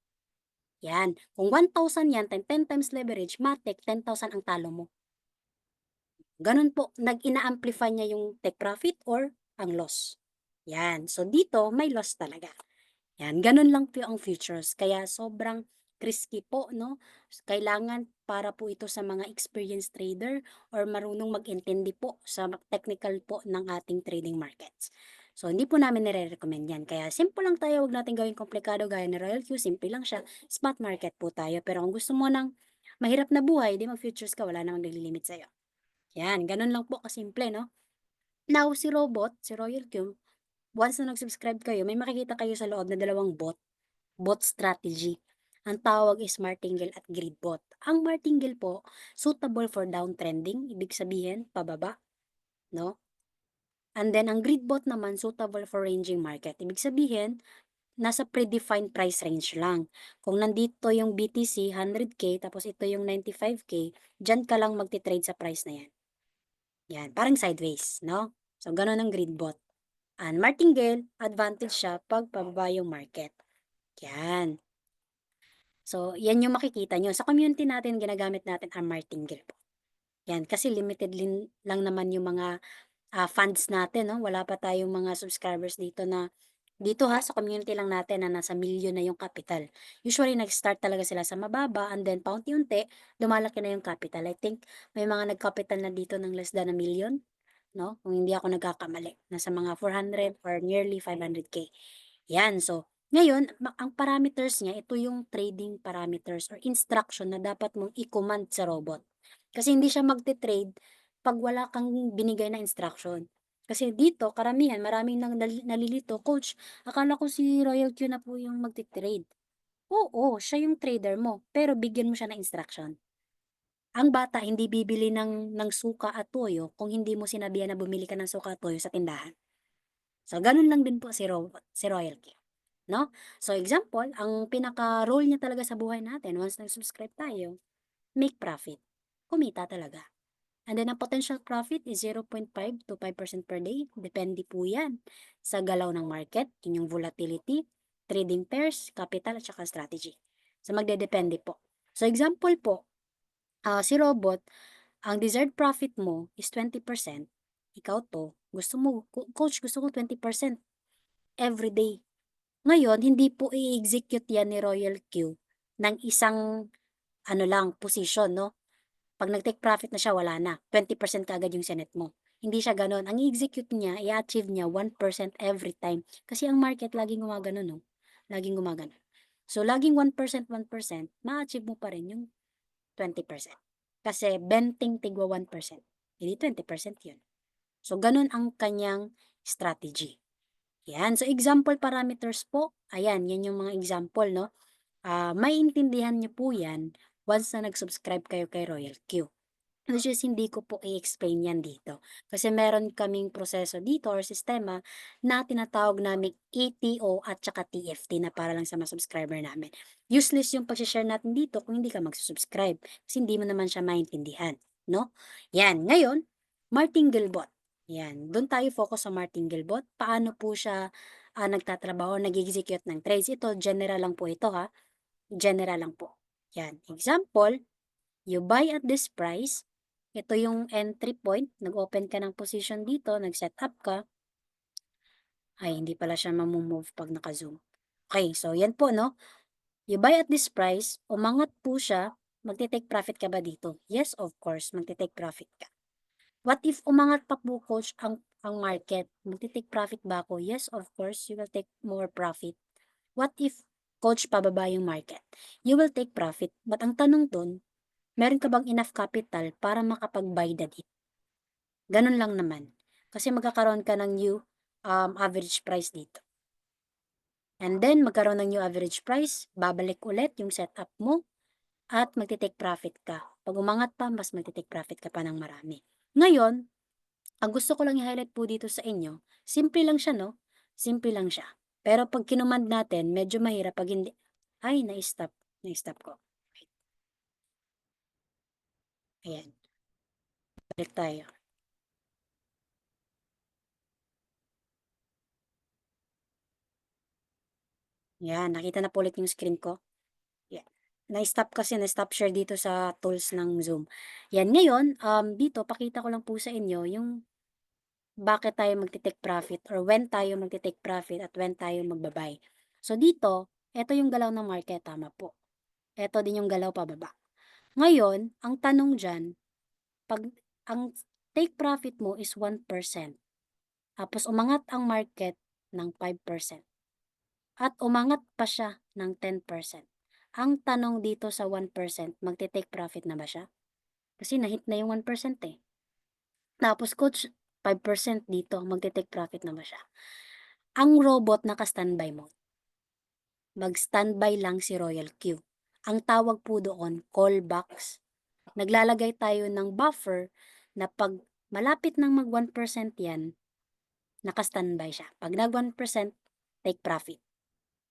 'Yan, kung 1,000 'yan 10 times leverage matic 10,000 ang talo mo. Gano'n po ina-amplify niya yung take profit or ang loss. 'Yan, so dito may loss talaga. 'Yan, gano'n lang po ang futures kaya sobrang risky po 'no. Kailangan para po ito sa mga experienced trader or marunong mag-intindi po sa technical po ng ating trading markets. So, hindi po namin nire-recommend 'yan kaya simple lang tayo, huwag natin gawing komplikado gaya ni Royal Q, simple lang siya, spot market po tayo. Pero kung gusto mo ng mahirap na buhay, 'di mag-futures ka, wala namang naglilimit sa'yo. 'Yan, gano'n lang po kasimple 'no. Now si Royal Q, once na nag-subscribe kayo may makikita kayo sa loob na dalawang bot strategy. Ang tawag is martingale at grid bot. Ang martingale po, suitable for downtrending, ibig sabihin pababa, no? And then ang grid bot naman suitable for ranging market. Ibig sabihin, nasa predefined price range lang. Kung nandito yung BTC 100K tapos ito yung 95K, diyan ka lang magti-trade sa price na yan. Yan, parang sideways, no? So ganun ang grid bot. Ang martingale, advantage siya pag pababa yung market. Yan. So, yan yung makikita nyo. Sa community natin, ginagamit natin ang martingale po. Yan, kasi limited lang naman yung mga funds natin, no? Wala pa tayong mga subscribers dito ha, sa community lang natin na nasa milyon na yung capital. Usually, nag-start talaga sila sa mababa and then paunti-unti, lumalaki na yung capital. I think may mga nag-capital na dito ng less than a million, no? Kung hindi ako nagkakamali. Nasa mga 400 or nearly 500K. Yan, so ngayon ang parameters niya ito yung trading parameters or instruction na dapat mong i-command sa robot. Kasi hindi siya magte-trade 'pag wala kang binigay na instruction. Kasi dito karamihan maraming nalilito, "Coach, akala ko si Royal Q na po yung magte-trade." Oo, siya yung trader mo, pero bigyan mo siya ng instruction. Ang bata hindi bibili ng suka at toyo kung hindi mo sinabihan na bumili ka ng suka at toyo sa tindahan. So, gano'n lang din po si Royal Q. 'No? So, example, ang pinaka-role niya talaga sa buhay natin once nag-subscribe tayo, make profit, kumita talaga. And then ang potential profit is 0.5 to 5% per day, depende po 'yan sa galaw ng market, yun yung volatility, trading pairs, capital at saka strategy. So, magdedepende po. So, example po, si robot, ang desired profit mo is 20%, ikaw 'to, gusto mo, "Coach, gusto ko 20% everyday." Ngayon hindi po i-execute 'yan ni Royal Q ng isang ano lang posisyon 'no, 'pag nag-take profit na siya wala na, 20% kaagad yung sinet mo. Hindi siya gano'n, ang i-execute niya, i-a-achieve niya 1% every time. Kasi ang market laging gumaganon 'no, laging gumaganon. So, laging 1% ma-achieve mo pa rin yung 20%. Kasi benting tigwa 1%, eh, 20% yun. So, ganun ang kanyang strategy. Yan. So, example parameters po, ayan, yan yung mga example, no? Maiintindihan niyo po yan once na nag-subscribe kayo kay Royal Q. Which is hindi ko po i-explain yan dito. Kasi meron kaming proseso dito or sistema na tinatawag naming ATO at saka TFT na para lang sa mga subscriber namin. Useless yung pag-share natin dito kung hindi ka mag-subscribe kasi hindi mo naman siya maintindihan, no? Yan. Ngayon, martingale bot. Yan. Doon tayo focus sa martingale bot. Paano po siya nagtatrabaho, nag-execute ng trades. Ito, general lang po ito ha. General lang po. Yan. Example, you buy at this price. Ito yung entry point. Nag-open ka ng position dito, nag-set up ka. Ay, hindi pala siya mamumove pag naka-zoom. Okay, so yan po, no? You buy at this price, umangat po siya, magte-take profit ka ba dito? Yes, of course, magte-take profit ka. What if umangat pa po, coach, ang market? Magte-take profit ba ako? Yes, of course, you will take more profit. What if, coach, pababa yung market? You will take profit. But ang tanong dun, meron ka bang enough capital para makapag-buy the dip? Ganun lang naman. Kasi magkakaroon ka ng new average price dito. And then, magkaroon ng new average price, babalik ulit yung setup mo, at magte-take profit ka. Pag umangat pa, mas magte-take profit ka pa ng marami. Ngayon, ang gusto ko lang i-highlight po dito sa inyo, simple lang siya, no? Simple lang siya. Pero pag kinumand natin, medyo mahirap pag hindi, ay, na-stop. Na-stop ko. Wait, ayan. Balik tayo. Yan, nakita na po ulit yung screen ko. Yeah. Na-stop kasi, na-stop share dito sa tools ng Zoom. Yan, ngayon, dito, pakita ko lang po sa inyo yung bakit tayo magte-take profit or when tayo magte-take profit at when tayo magbabay. So, dito, ito yung galaw ng market, tama po. Ito din yung galaw pababa. Ngayon, ang tanong dyan, pag ang take profit mo is 1%, tapos umangat ang market ng 5%, at umangat pa siya ng 10%. Ang tanong dito sa 1%, magte-take profit na ba siya? Kasi na-hit na yung 1% eh. Tapos coach, 5% dito, magte-take profit na ba siya? Ang robot naka-standby mode. Mag-standby lang si Royal Q. Ang tawag po doon, callbacks. Naglalagay tayo ng buffer na pag malapit ng mag 1% yan, naka-standby siya. Pag nag 1%, take profit.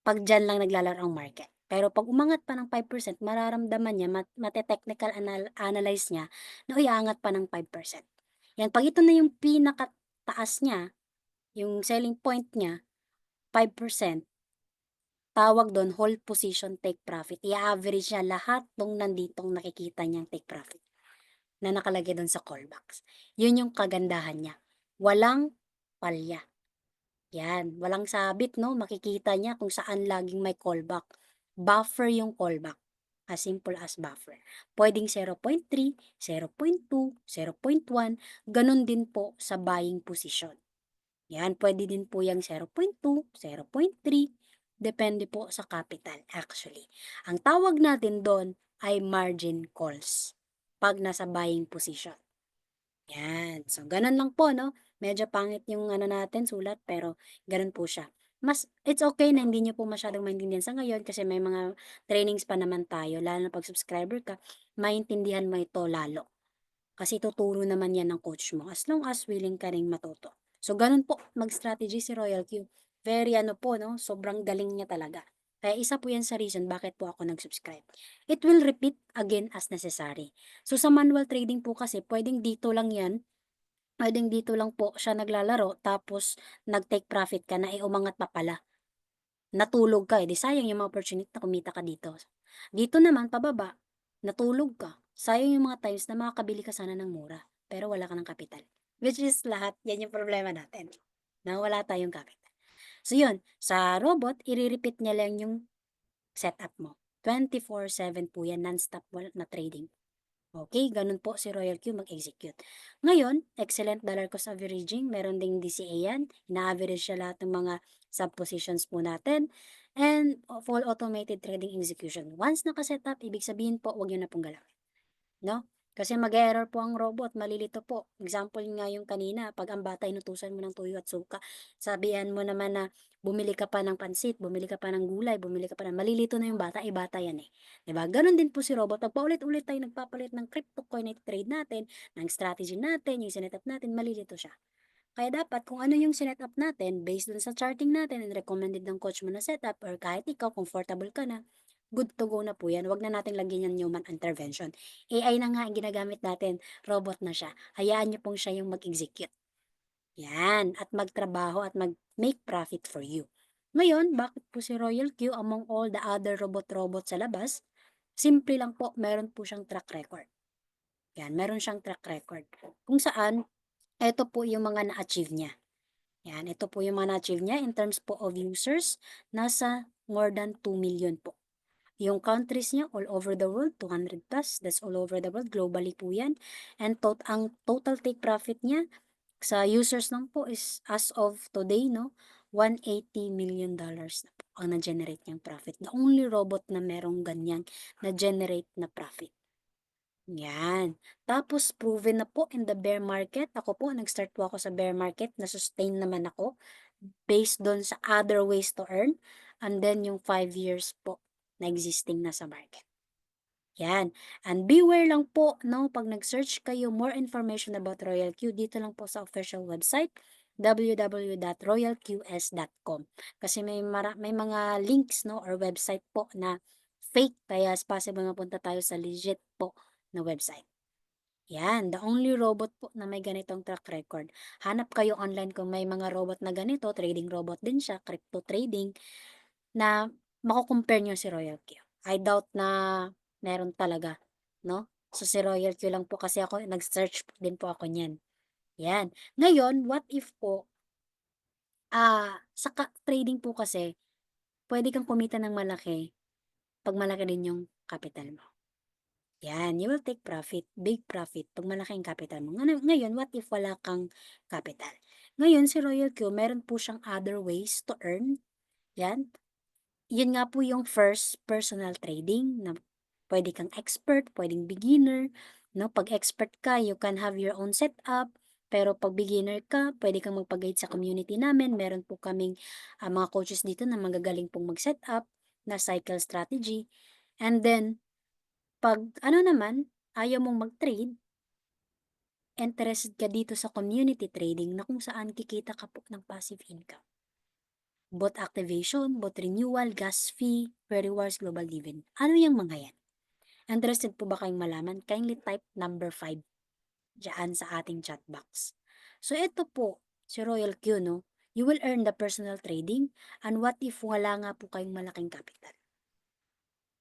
Pag dyan lang naglalaro ang market. Pero pag umangat pa ng 5%, mararamdaman niya, mate-technical analyze niya na iaangat pa ng 5%. Yan, pag ito na yung pinakataas niya, yung selling point niya, 5%, tawag doon, hold position, take profit. I-average niya lahat ng nanditong nakikita niyang take profit na nakalagay doon sa callbacks. Yun yung kagandahan niya. Walang palya. Yan, walang sabit, no? Makikita niya kung saan laging may callback. Buffer yung callback. As simple as buffer. Pwedeng 0.3, 0.2, 0.1, ganun din po sa buying position. Yan, pwede din po yung 0.2, 0.3, depende po sa capital actually. Ang tawag natin doon ay margin calls pag nasa buying position. Yan. So, ganun lang po, no? Medyo pangit yung ano natin, sulat, pero ganun po siya. It's okay na hindi nyo po masyadong maintindihan sa ngayon kasi may mga trainings pa naman tayo, lalo na pag subscriber ka, maintindihan mo ito lalo. Kasi tuturo naman yan ng coach mo as long as willing ka ring matuto. So, ganun po, mag-strategy si Royal Q. Very ano po, no? Sobrang galing niya talaga. Kaya isa po yan sa reason bakit po ako nag-subscribe. It will repeat again as necessary. So, sa manual trading po kasi, pwedeng dito lang yan, pwedeng dito lang po siya naglalaro, tapos nag-take profit ka na, umangat pa pala. Natulog ka, di sayang yung mga opportunity na kumita ka dito. Dito naman, pababa, natulog ka. Sayang yung mga times na makakabili ka sana ng mura, pero wala ka ng kapital. Which is lahat, yan yung problema natin. Na wala tayong kapital. So yun, sa robot, i-repeat niya lang yung setup mo. 24/7 po yan, non-stop na trading. Okay, ganun po si Royal Q mag-execute. Ngayon, excellent dollar cost averaging. Meron ding DCA yan. Ina-average siya lahat ng mga sub-positions po natin. and full automated trading execution. Once naka-setup, ibig sabihin po, wag niyo na pong galawin. 'No? Kasi mag-e-error po ang robot, malilito po. Example nga yung kanina, 'pag ang bata inutusan mo ng tuyo at suka, sabihan mo naman na bumili ka pa ng pansit, bumili ka pa ng gulay, bumili ka pa ng malilito na yung bata, eh, bata yan, eh, 'di ba? Gano'n din po si robot, 'pag paulit-ulit tayong nagpapalit ng crypto coin na trade natin, ng strategy natin, yung sinet natin, malilito siya. Kaya dapat kung ano yung sinet natin based dun sa charting natin and recommended ng coach mo na setup or kahit ikaw comfortable ka na, good to go na po yan. Wag na nating lagyan yan human intervention. AI na nga ang ginagamit natin, robot na siya. Hayaan niyo pong siya yung mag-execute. Yan, at magtrabaho at mag-make profit for you. Ngayon, bakit po si Royal Q among all the other robot-robot sa labas? Simple lang po, meron po siyang track record. Yan, meron siyang track record. Kung saan, eto po yung mga na-achieve niya. Yan, ito po yung mga na-achieve niya in terms po of users, nasa more than 2 million po. Yung countries niya all over the world, 200 plus, that's all over the world, globally po yan. And ang total take profit niya sa users lang po is as of today, no, $180 million na po ang na-generate niyang profit. The only robot na merong ganyan na-generate na profit. Yan. Tapos proven na po in the bear market. Ako po, nag-start po ako sa bear market, na-sustain naman ako based doon sa other ways to earn. And then yung 5 years po na existing na sa market. Yan. And beware lang po, no, pag nag-search kayo more information about Royal Q, dito lang po sa official website, www.royalqs.com. Kasi may mga links, no, or website po na fake, kaya it's possible mapunta tayo sa legit po na website. Yan, the only robot po na may ganitong track record. Hanap kayo online kung may mga robot na ganito, trading robot din siya, crypto trading, na mako-compare niyo si Royal Q. I doubt na meron talaga, no? So si Royal Q lang po kasi ako, nag-search din po ako niyan. Yan. Ngayon, what if po, sa trading po kasi, pwede kang kumita ng malaki pag malaki din yung capital mo. Yan, you will take profit, big profit, pag malaki ang capital mo. Ngayon, what if wala kang capital? Ngayon, si Royal Q, meron po siyang other ways to earn. Yan. Yun nga po yung first, personal trading, na pwede kang expert, pwedeng beginner. No? Pag expert ka, you can have your own setup. Pero pag beginner ka, pwede kang magpag-guide sa community namin. Meron po kaming mga coaches dito na magagaling pong mag-setup na cycle strategy. And then, pag ano naman, ayaw mong mag-trade, interested ka dito sa community trading na kung saan kikita ka po ng passive income. Bot activation, bot renewal, gas fee, rewards, global dividend. Ano yung mga yan? Interested po ba kayong malaman? Kindly type number 5 dyan sa ating chat box. So ito po, si Royal Q, no? You will earn the personal trading, and what if wala nga po kayong malaking capital?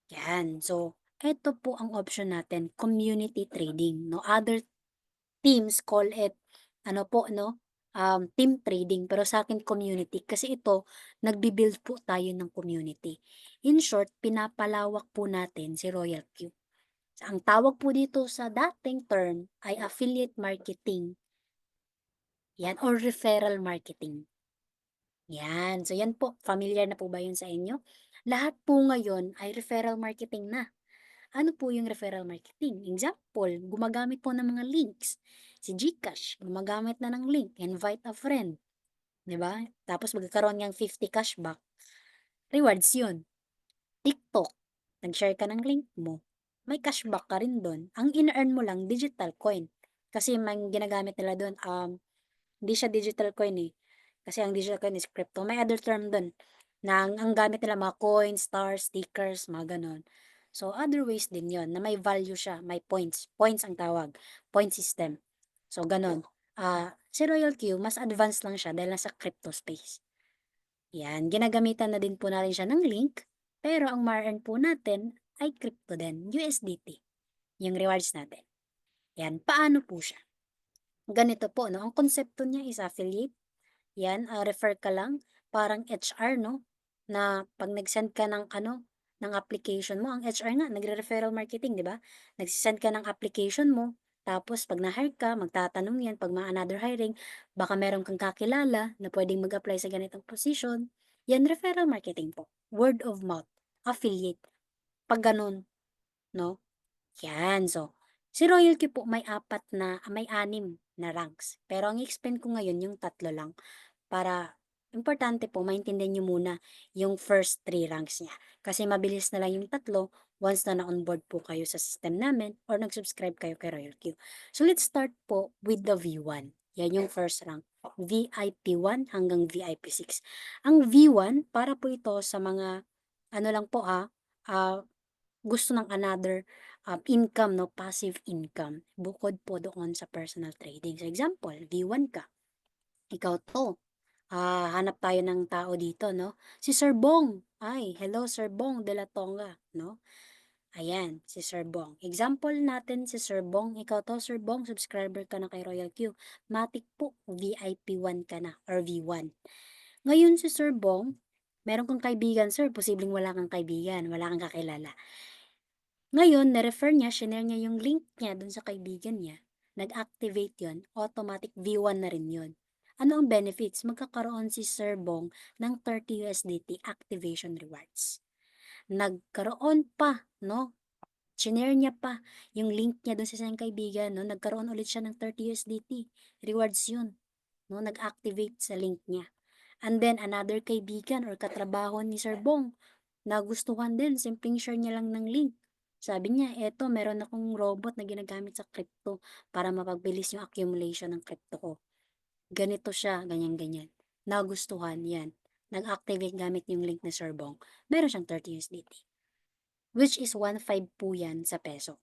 Yan. So, ito po ang option natin, community trading, no? Other teams call it, ano po, no? Team trading, pero sa akin community kasi ito, nagbi-build po tayo ng community. In short, pinapalawak po natin si Royal Q. Ang tawag po dito sa dating term ay affiliate marketing. Yan, or referral marketing. Yan. So yan po, familiar na po ba yun sa inyo? Lahat po ngayon ay referral marketing na. Ano po yung referral marketing? Example, gumagamit po ng mga links. Si GCash, gumagamit na ng link, invite a friend. 'Di ba? Tapos magkakaroon ng 50 cashback. Rewards yun. TikTok, nag-share ka ng link mo, may cashback ka rin doon. Ang in-earn mo lang, digital coin. Kasi may ginagamit nila doon, hindi siya digital coin eh. Kasi ang digital coin is crypto. May other term doon. Na ang gamit nila mga coins, stars, stickers, mga ganon. So, other ways din yon na may value siya, may points. Points ang tawag. Point system. So, ganon. Si Royal Q, mas advanced lang siya dahil nasa crypto space. Yan, ginagamitan na din po natin siya ng link, pero ang ma-earn po natin ay crypto din, USDT, yung rewards natin. Yan, paano po siya? Ganito po, no? Ang konsepto niya is affiliate. Yan, refer ka lang, parang HR, no? Na pag nag-send ka ng ano, ng application mo, ang HR nga, nagre-referral marketing, di ba? Nagsisend ka ng application mo, tapos pag na-hire ka, magtatanong yan, pag another hiring, baka meron kang kakilala na pwedeng mag-apply sa ganitong position. Yan referral marketing po, word of mouth, affiliate, 'pag gano'n 'no. Yan, so si Royalty po may 6 na ranks, pero ang i-explain ko ngayon yung 3 lang. Para importante po maintindihan niyo muna yung first 3 ranks niya. Kasi mabilis na lang yung 3 once na na-onboard po kayo sa system namin or nag-subscribe kayo kay Royal Q. So let's start po with the V1. Yan yung first rank. VIP 1 hanggang VIP 6. Ang V1 para po ito sa mga ano lang po gusto ng another income, no, passive income bukod po doon sa personal trading. So example, V1 ka, ikaw 'to. Hanap tayo ng tao dito 'no, si Sir Bong. Ay, hello Sir Bong de la Tonga 'no. Ayan, si Sir Bong. Example natin si Sir Bong, ikaw 'to Sir Bong, subscriber ka na kay Royal Q. Matic po VIP 1 ka na or V1. Ngayon si Sir Bong, meron kang kaibigan sir, posibleng wala kang kaibigan, wala kang kakilala. Ngayon na-refer niya, shinare niya yung link niya dun sa kaibigan niya, nag-activate yun, automatic V1 na rin yun. Ano ang benefits? Magkakaroon si Sir Bong ng 30 USDT activation rewards. Nagkaroon pa, no? Shinare niya pa yung link niya dun sa isang kaibigan, no? Nagkaroon ulit siya ng 30 USDT. Rewards yun, no? Nag-activate sa link niya. And then another kaibigan or katrabaho ni Sir Bong, nagustuhan din, simpleng share niya lang ng link. Sabi niya, eto meron akong robot na ginagamit sa crypto para mapagbilis yung accumulation ng crypto ko. Ganito siya, ganyan-ganyan. Nagustuhan, yan. Nag-activate gamit yung link ni Sir Bong. Meron siyang 30 USDT. Which is 1.5 po yan sa peso.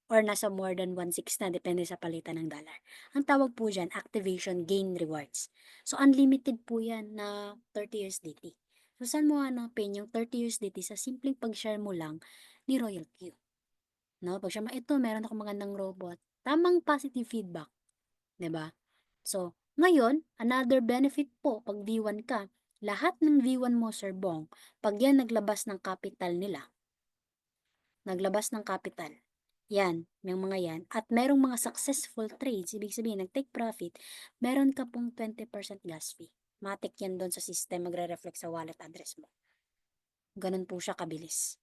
Or nasa more than 1.6 na, depende sa palitan ng dollar. Ang tawag po dyan, activation gain rewards. So, unlimited po yan na 30 USDT. So, saan mo hanapin yung 30 USDT sa simpleng pag-share mo lang ni Royal Q? No? Pag-share mo, ito, meron akong magandang robot. Tamang positive feedback. 'Di ba? So, ngayon, another benefit po, pag V1 ka, lahat ng V1 mo, Sir Bong, pag yan naglabas ng capital, yan, yung mga yan, at merong mga successful trades, ibig sabihin, nag-take profit, meron ka pong 20% gas fee. Matik yan doon sa system, magre-reflect sa wallet address mo. Ganun po siya kabilis.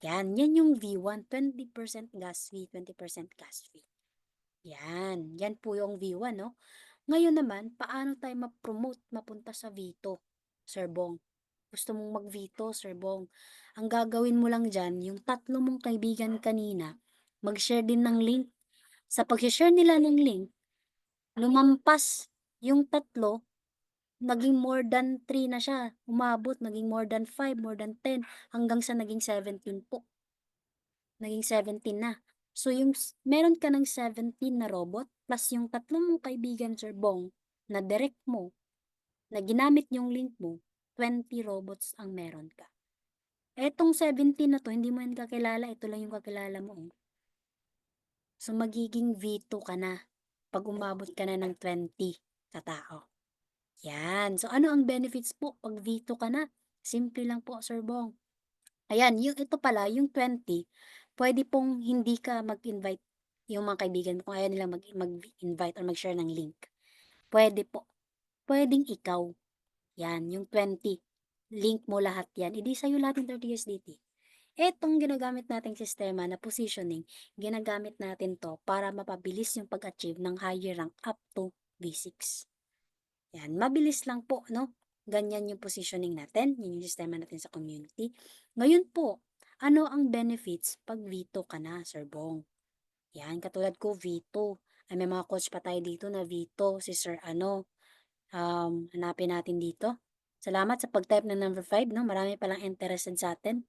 Yan yung V1, 20% gas fee, 20% gas fee. Yan po yung V1, no? Ngayon naman, paano tayo ma-promote mapunta sa V2, Sir Bong? Gusto mong mag-V2, Sir Bong? Ang gagawin mo lang dyan, yung 3 mong kaibigan kanina, mag-share din ng link. Sa pag-share nila ng link, lumampas yung 3, naging more than 3 na siya. Umabot, naging more than 5, more than 10, hanggang sa naging 17 po. Naging 17 na. So, meron ka ng 17 na robot, plus yung 3 mong kaibigan, Sir Bong, na direct mo, na ginamit yung link mo, 20 robots ang meron ka. Etong 17 na to, hindi mo yan kakilala, ito lang yung kakilala mo. So, magiging V2 ka na pag umabot ka na ng 20 katao. Yan. So, ano ang benefits po pag V2 ka na? Simple lang po, Sir Bong. Ayan, ito pala, yung 20, pwede pong hindi ka mag-invite yung mga kaibigan mo kung ayaw nilang mag-invite or mag-share ng link. Pwede po. Pwedeng ikaw. Yan, yung 20. Link mo lahat yan. Idi sa'yo lahat yung 30 USDT. Etong ginagamit nating sistema na positioning, ginagamit natin to para mapabilis yung pag-achieve ng higher rank up to V6. Yan, mabilis lang po, no? Ganyan yung positioning natin, yun yung sistema natin sa community. Ngayon po, ano ang benefits pag V2 ka na, Sir Bong? Yan, katulad ko V2. Ay, may mga coach pa tayo dito na V2, si Sir hanapin natin dito. Salamat sa pag-type ng number 5, no? Marami palang interested sa atin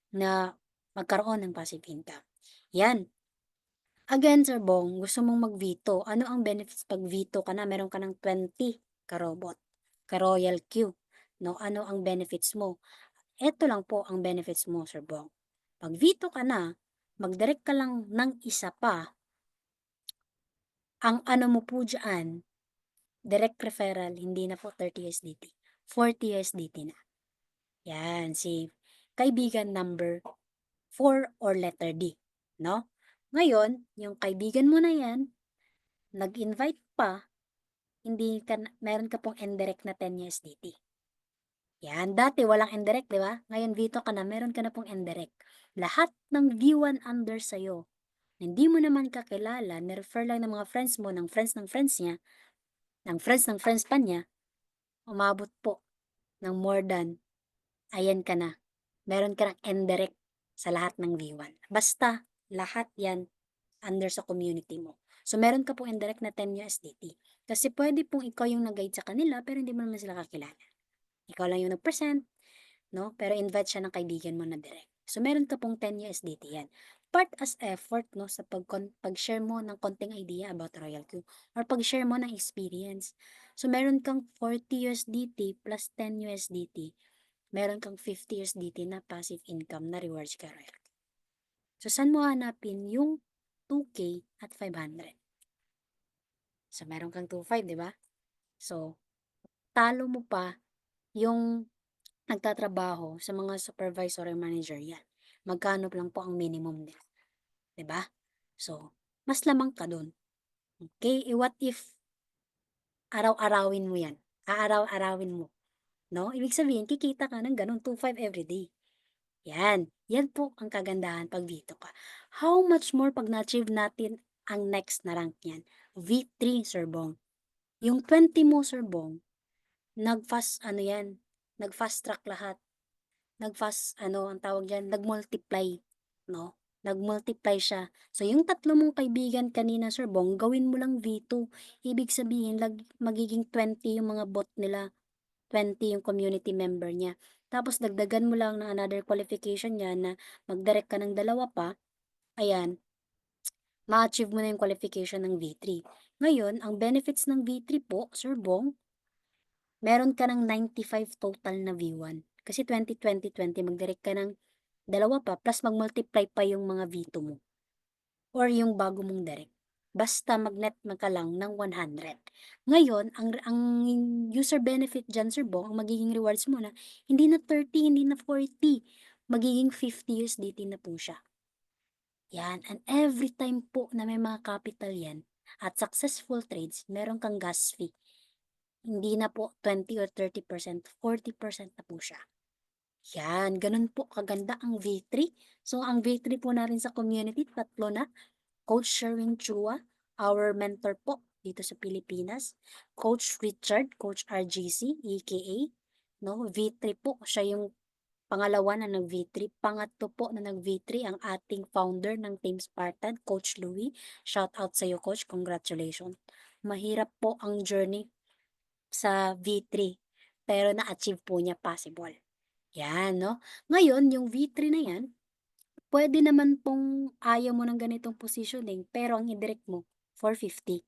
na magkaroon ng passive income. Yan. Again, Sir Bong, gusto mong mag-veto. Ano ang benefits pag veto ka na? Meron ka ng 20 ka-robot, ka-Royal Q. No? Ano ang benefits mo? Ito lang po ang benefits mo, Sir Bong. Pag veto ka na, mag-direct ka lang ng isa pa. Ang ano mo po dyan, direct referral, hindi na po 30 USDT. 40 USDT na. Yan, si kaibigan number 4 or letter D. No? Ngayon, yung kaibigan mo na yan, nag-invite pa, hindi ka, meron ka pong indirect na 10 USDT. Yan, dati walang indirect, 'di ba? Ngayon Vito ka na, meron ka na pong indirect. Lahat ng V1 under sa'yo, hindi mo naman kakilala, ni-refer lang ng mga friends mo, ng friends niya, ng friends pa niya, umabot po ng more than, ayan ka na, meron ka ng indirect sa lahat ng V1. Basta lahat 'yan under sa community mo. So, meron ka pong indirect na 10 USDT. Kasi puwede pong ikaw yung nag-guide sa kanila pero hindi mo naman sila kakilala. Ikaw lang yung nag-present, 'no, pero invite siya ng kaibigan mo na direct. So, meron ka pong 10 USDT 'yan. Part as effort 'no, sa pag-share mo ng konting idea about Royal Q or pag-share mo ng experience. So, meron kang 40 USDT plus 10 USDT, meron kang 50 USDT na passive income na rewards kay Royal Q. So, saan mo hanapin yung 2K at 500? So, meron kang 2.5, 'di ba? So, talo mo pa yung nagtatrabaho sa mga supervisor or manager 'yan. Magkano lang po ang minimum nila, 'di ba? So, mas lamang ka dun. Okay, what if araw-arawin mo 'yan, aaraw-arawin mo, 'no? Ibig sabihin kikita ka ng gano'n 2.5 everyday. 'Yan po ang kagandahan 'pag dito ka. How much more 'pag na-achieve natin ang next na rank niyan, V3 Sir Bong. Yung 20 mo Sir Bong, nag-fast ano 'yan, nag-fast track lahat. Nag-fast ano, ang tawag diyan, nag-multiply, 'no? Nag-multiply siya. So, yung tatlo mong kaibigan kanina, Sir Bong, gawin mo lang V2. Ibig sabihin magiging 20 yung mga bot nila, 20 yung community member niya. Tapos dagdagan mo lang ng another qualification niya na mag-direct ka ng dalawa pa, ayan, ma-achieve mo na yung qualification ng V3. Ngayon, ang benefits ng V3 po, Sir Bong, meron ka ng 95 total na V1. Kasi 20, 20, 20, mag-direct ka ng dalawa pa plus mag-multiply pa yung mga V2 mo or yung bago mong direct. Basta mag-net ka lang ng 100. Ngayon, ang user benefit dyan, Sir Bong, ang magiging rewards mo na, hindi na 30, hindi na 40, magiging 50 USDT na po siya. Yan, and every time po na may mga capital yan at successful trades, meron kang gas fee. Hindi na po 20 or 30%, 40% na po siya. Yan, ganun po kaganda ang V3. So, ang V3 po natin sa community, tatlo na. Coach Sherwin Chua, our mentor po dito sa Pilipinas. Coach Richard, Coach RGC, aka, no, V3 po. Siya yung pangalawa na nag-V3. Pangatlo po na nag-V3 ang ating founder ng Team Spartan, Coach Louie. Shout out sa iyo, Coach. Congratulations. Mahirap po ang journey sa V3, pero na-achieve po niya possible. Yan, no? Ngayon, yung V3 na yan, pwede naman pong ayaw mo ng ganitong positioning, pero ang indirect mo, 450.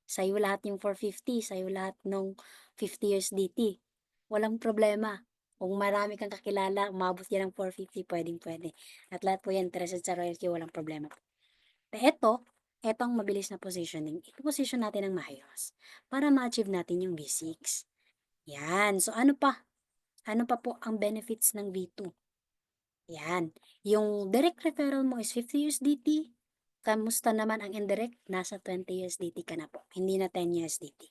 Sa'yo lahat yung 450, sa'yo lahat ng 50 USDT. Walang problema. Kung marami kang kakilala, umabot yan ng 450, pwedeng-pwede. At lahat po yan, interested sa royalty, walang problema. Eto ang mabilis na positioning. Ipo-position natin ng maayos para ma-achieve natin yung V6. Yan. So, ano pa? Ano pa po ang benefits ng V2? Yan. Yung direct referral mo is 50 USDT. Kamusta naman ang indirect? Nasa 20 USDT ka na po. Hindi na 10 USDT.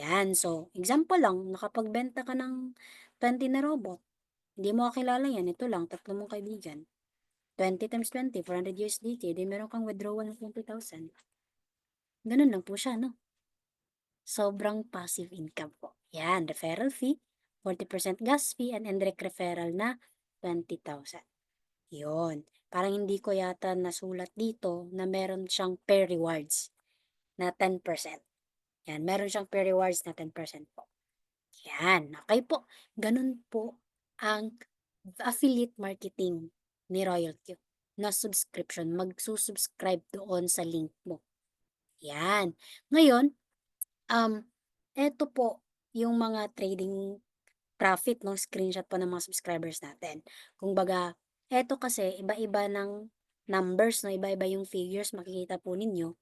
Yan. So, example lang, nakapagbenta ka ng 20 na robot. Hindi mo kakilala yan. Ito lang, tatlo mong kaibigan. 20 times 20, 400 USDT. Then meron kang withdrawal ng 20,000. Ganun lang po siya, no? Sobrang passive income po. Yan, referral fee, 40% gas fee, and indirect referral na 20,000. Yun. Parang hindi ko yata nasulat dito na meron siyang pair rewards na 10%. Yan, meron siyang pair rewards na 10% po. Yan, okay po. Ganun po ang affiliate marketing ni Royal Q na subscription. Magsusubscribe doon sa link mo. Yan. Ngayon, eto po yung mga trading profit 'no, screenshot po ng mga subscribers natin. Kumbaga, eto kasi iba-iba ng numbers 'no, iba-iba yung figures makikita po ninyo.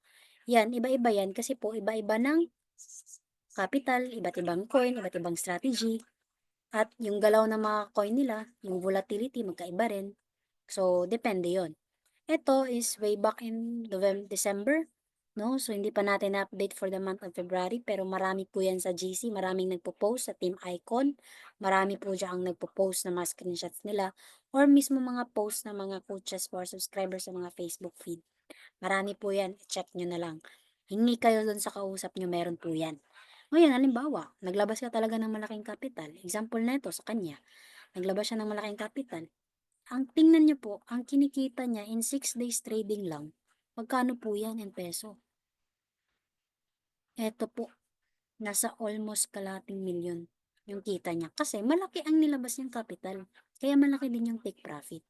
Yan, iba-iba yan kasi po iba-iba ng capital, iba't ibang coin, iba't ibang strategy, at yung galaw ng mga coin nila, yung volatility magkaiba rin. So, depende yon. Ito is way back in December. 'no? So, hindi pa natin na-update for the month of February, pero marami po 'yan sa GC, maraming nagpo-post sa Team Icon, marami po diyang nagpo-post ng mga screenshots nila or mismo mga post ng mga coaches for subscribers sa mga Facebook feed. Marami po 'yan, i-check niyo na lang. Hingi kayo do'n sa kausap niyo, meron po 'yan. Ngayon halimbawa, naglabas ka talaga ng malaking kapital, example nito sa kanya, naglabas siya ng malaking kapital, ang tingnan niyo po, ang kinikita niya in 6 days trading lang, magkano po 'yan in peso? Eto po, nasa almost kalahating milyon yung kita niya kasi malaki ang nilabas niyang kapital, kaya malaki din yung take profit.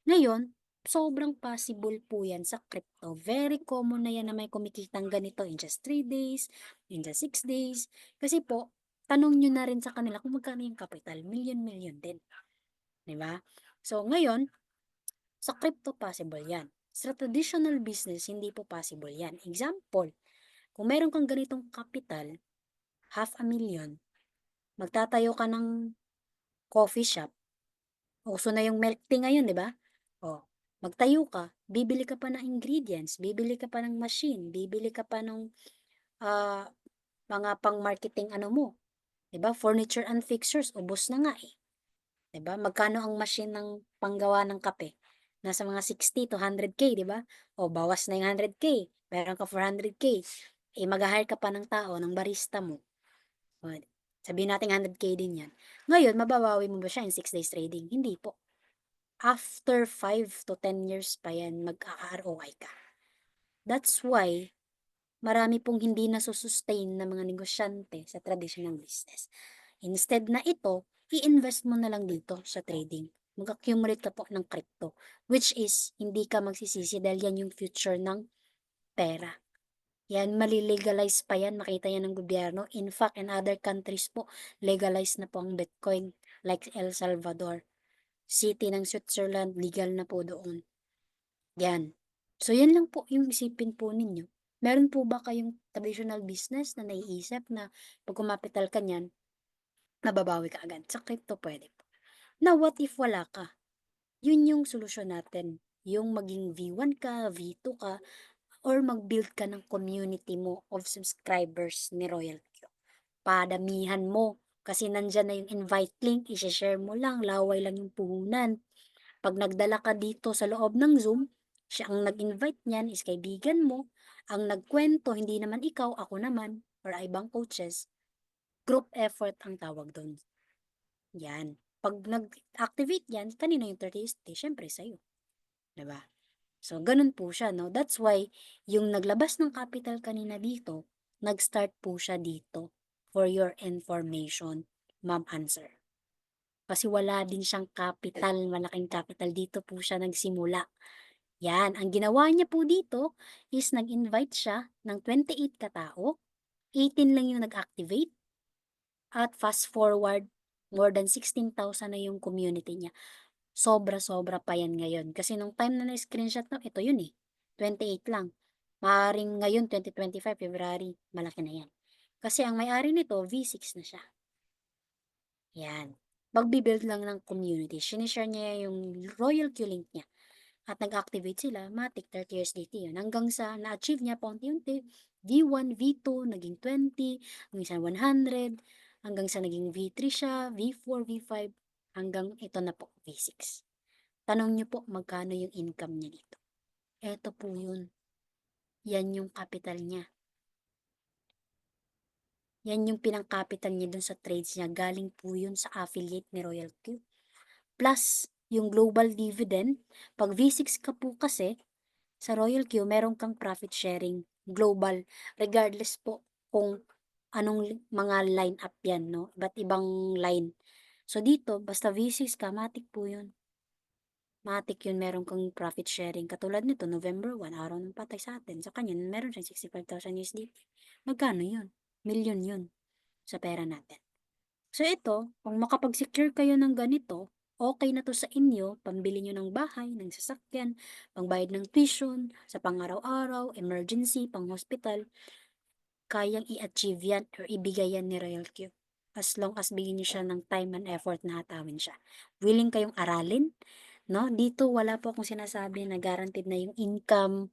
Ngayon, sobrang possible po 'yan sa crypto. Very common na 'yan na may kumikitang ganito in just 3 days, in just 6 days. Kasi po, tanong niyo na rin sa kanila kung magkano yung capital, milyon-milyon din, 'di ba? So ngayon, sa crypto possible 'yan. Sa traditional business, hindi po possible 'yan. Example, kung meron kang ganitong capital, 500,000, magtatayo ka ng coffee shop. Uso na yung milk tea ngayon, 'di ba? Oh, magtayo ka, bibili ka pa ng ingredients, bibili ka pa ng machine, bibili ka pa ng, ah, mga pang-marketing ano mo, 'di ba? Furniture and fixtures, ubos na nga, eh, 'di ba? Magkano ang machine ng panggawa ng kape? Nasa mga 60 to 100K, 'di ba? O bawas na yung 100K, meron ka 400K, eh, magha-hire ka pa ng tao, ng barista mo, oh, sabihin nating 100K din 'yan. Ngayon, mababawi mo ba siya in 6 days trading? Hindi po. After 5 to 10 years pa 'yan mag-a-ROI ka. That's why marami pong hindi nasu-sustain na mga negosyante sa traditional business. Instead na ito, i-invest mo na lang dito sa trading. Mag-accumulate ka po ng crypto, which is hindi ka magsisisi dahil yan yung future ng pera. Yan, mali-legalize pa yan, makita yan ng gobyerno. In fact, in other countries po, legalized na po ang Bitcoin, like El Salvador. City ng Switzerland, legal na po doon. Yan. So, yan lang po yung isipin po ninyo. Meron po ba kayong traditional business na naiisip na pag kumapital ka niyan, nababawi ka agad? Sa crypto pwede po. Now, what if wala ka? Yun yung solusyon natin. Yung maging V1 ka, V2 ka, or mag-build ka ng community mo of subscribers ni Royal Q. Padamihan mo. Kasi nandyan na yung invite link, isi-share mo lang, laway lang yung puhunan. Pag nagdala ka dito sa loob ng Zoom, siya ang nag-invite niyan is kaibigan mo, ang nagkwento hindi naman ikaw, ako naman, or ibang coaches, group effort ang tawag do'n. Yan. Pag nag-activate yan, kanino yung 30th day? Siyempre sa'yo, 'di ba? So, ganun po siya, no? That's why, yung naglabas ng capital kanina dito, nag-start po siya dito. For your information, ma'am answer. Kasi wala din siyang capital, malaking capital, dito po siya nagsimula. Yan, ang ginawa niya po dito is nag-invite siya ng 28 katao, 18 lang yung nag-activate, at fast forward, more than 16,000 na yung community niya. Sobra-sobra pa yan ngayon. Kasi nung time na na-screenshot na, ito yun eh, 28 lang. Maaaring ngayon, 2025, February, malaki na yan. Kasi ang may-ari nito, V6 na siya. Yan. Magbi-build lang ng community. Sinishare niya yung Royal Q link niya. At nag-activate sila, matik 30 USDT yun. Hanggang sa na-achieve niya paunti-unti, V1, V2, naging 20, hanggang sa 100, hanggang sa naging V3 siya, V4, V5, hanggang ito na po, V6. Tanong niyo po magkano yung income niya dito. Eto po yun. Yan yung capital niya. Yan yung pinang-capital niya dun sa trades niya. Galing po yun sa affiliate ni Royal Q. Plus, yung global dividend, pag V6 ka po kasi, sa Royal Q, meron kang profit sharing global, regardless po kung anong mga line up yan, no? Iba't ibang line. So dito, basta V6 ka, matik po yun. Matik yun, meron kang profit sharing. Katulad nito, November 1, araw ng patay sa atin. Sa kanya, meron siyang 65,000 USDT. Magkano yun? Milyon yun sa pera natin. So ito, kung makapag-secure kayo ng ganito, okay na to sa inyo, pambili nyo ng bahay, ng sasakyan, pangbayad ng tuition, sa pang-araw-araw, emergency, pang-hospital, kayang i-achieve yan or ibigay yan ni Royal Q. As long as bigyan nyo siya ng time and effort na hatawin siya. Willing kayong aralin, no? Dito wala po akong sinasabi na guaranteed na yung income,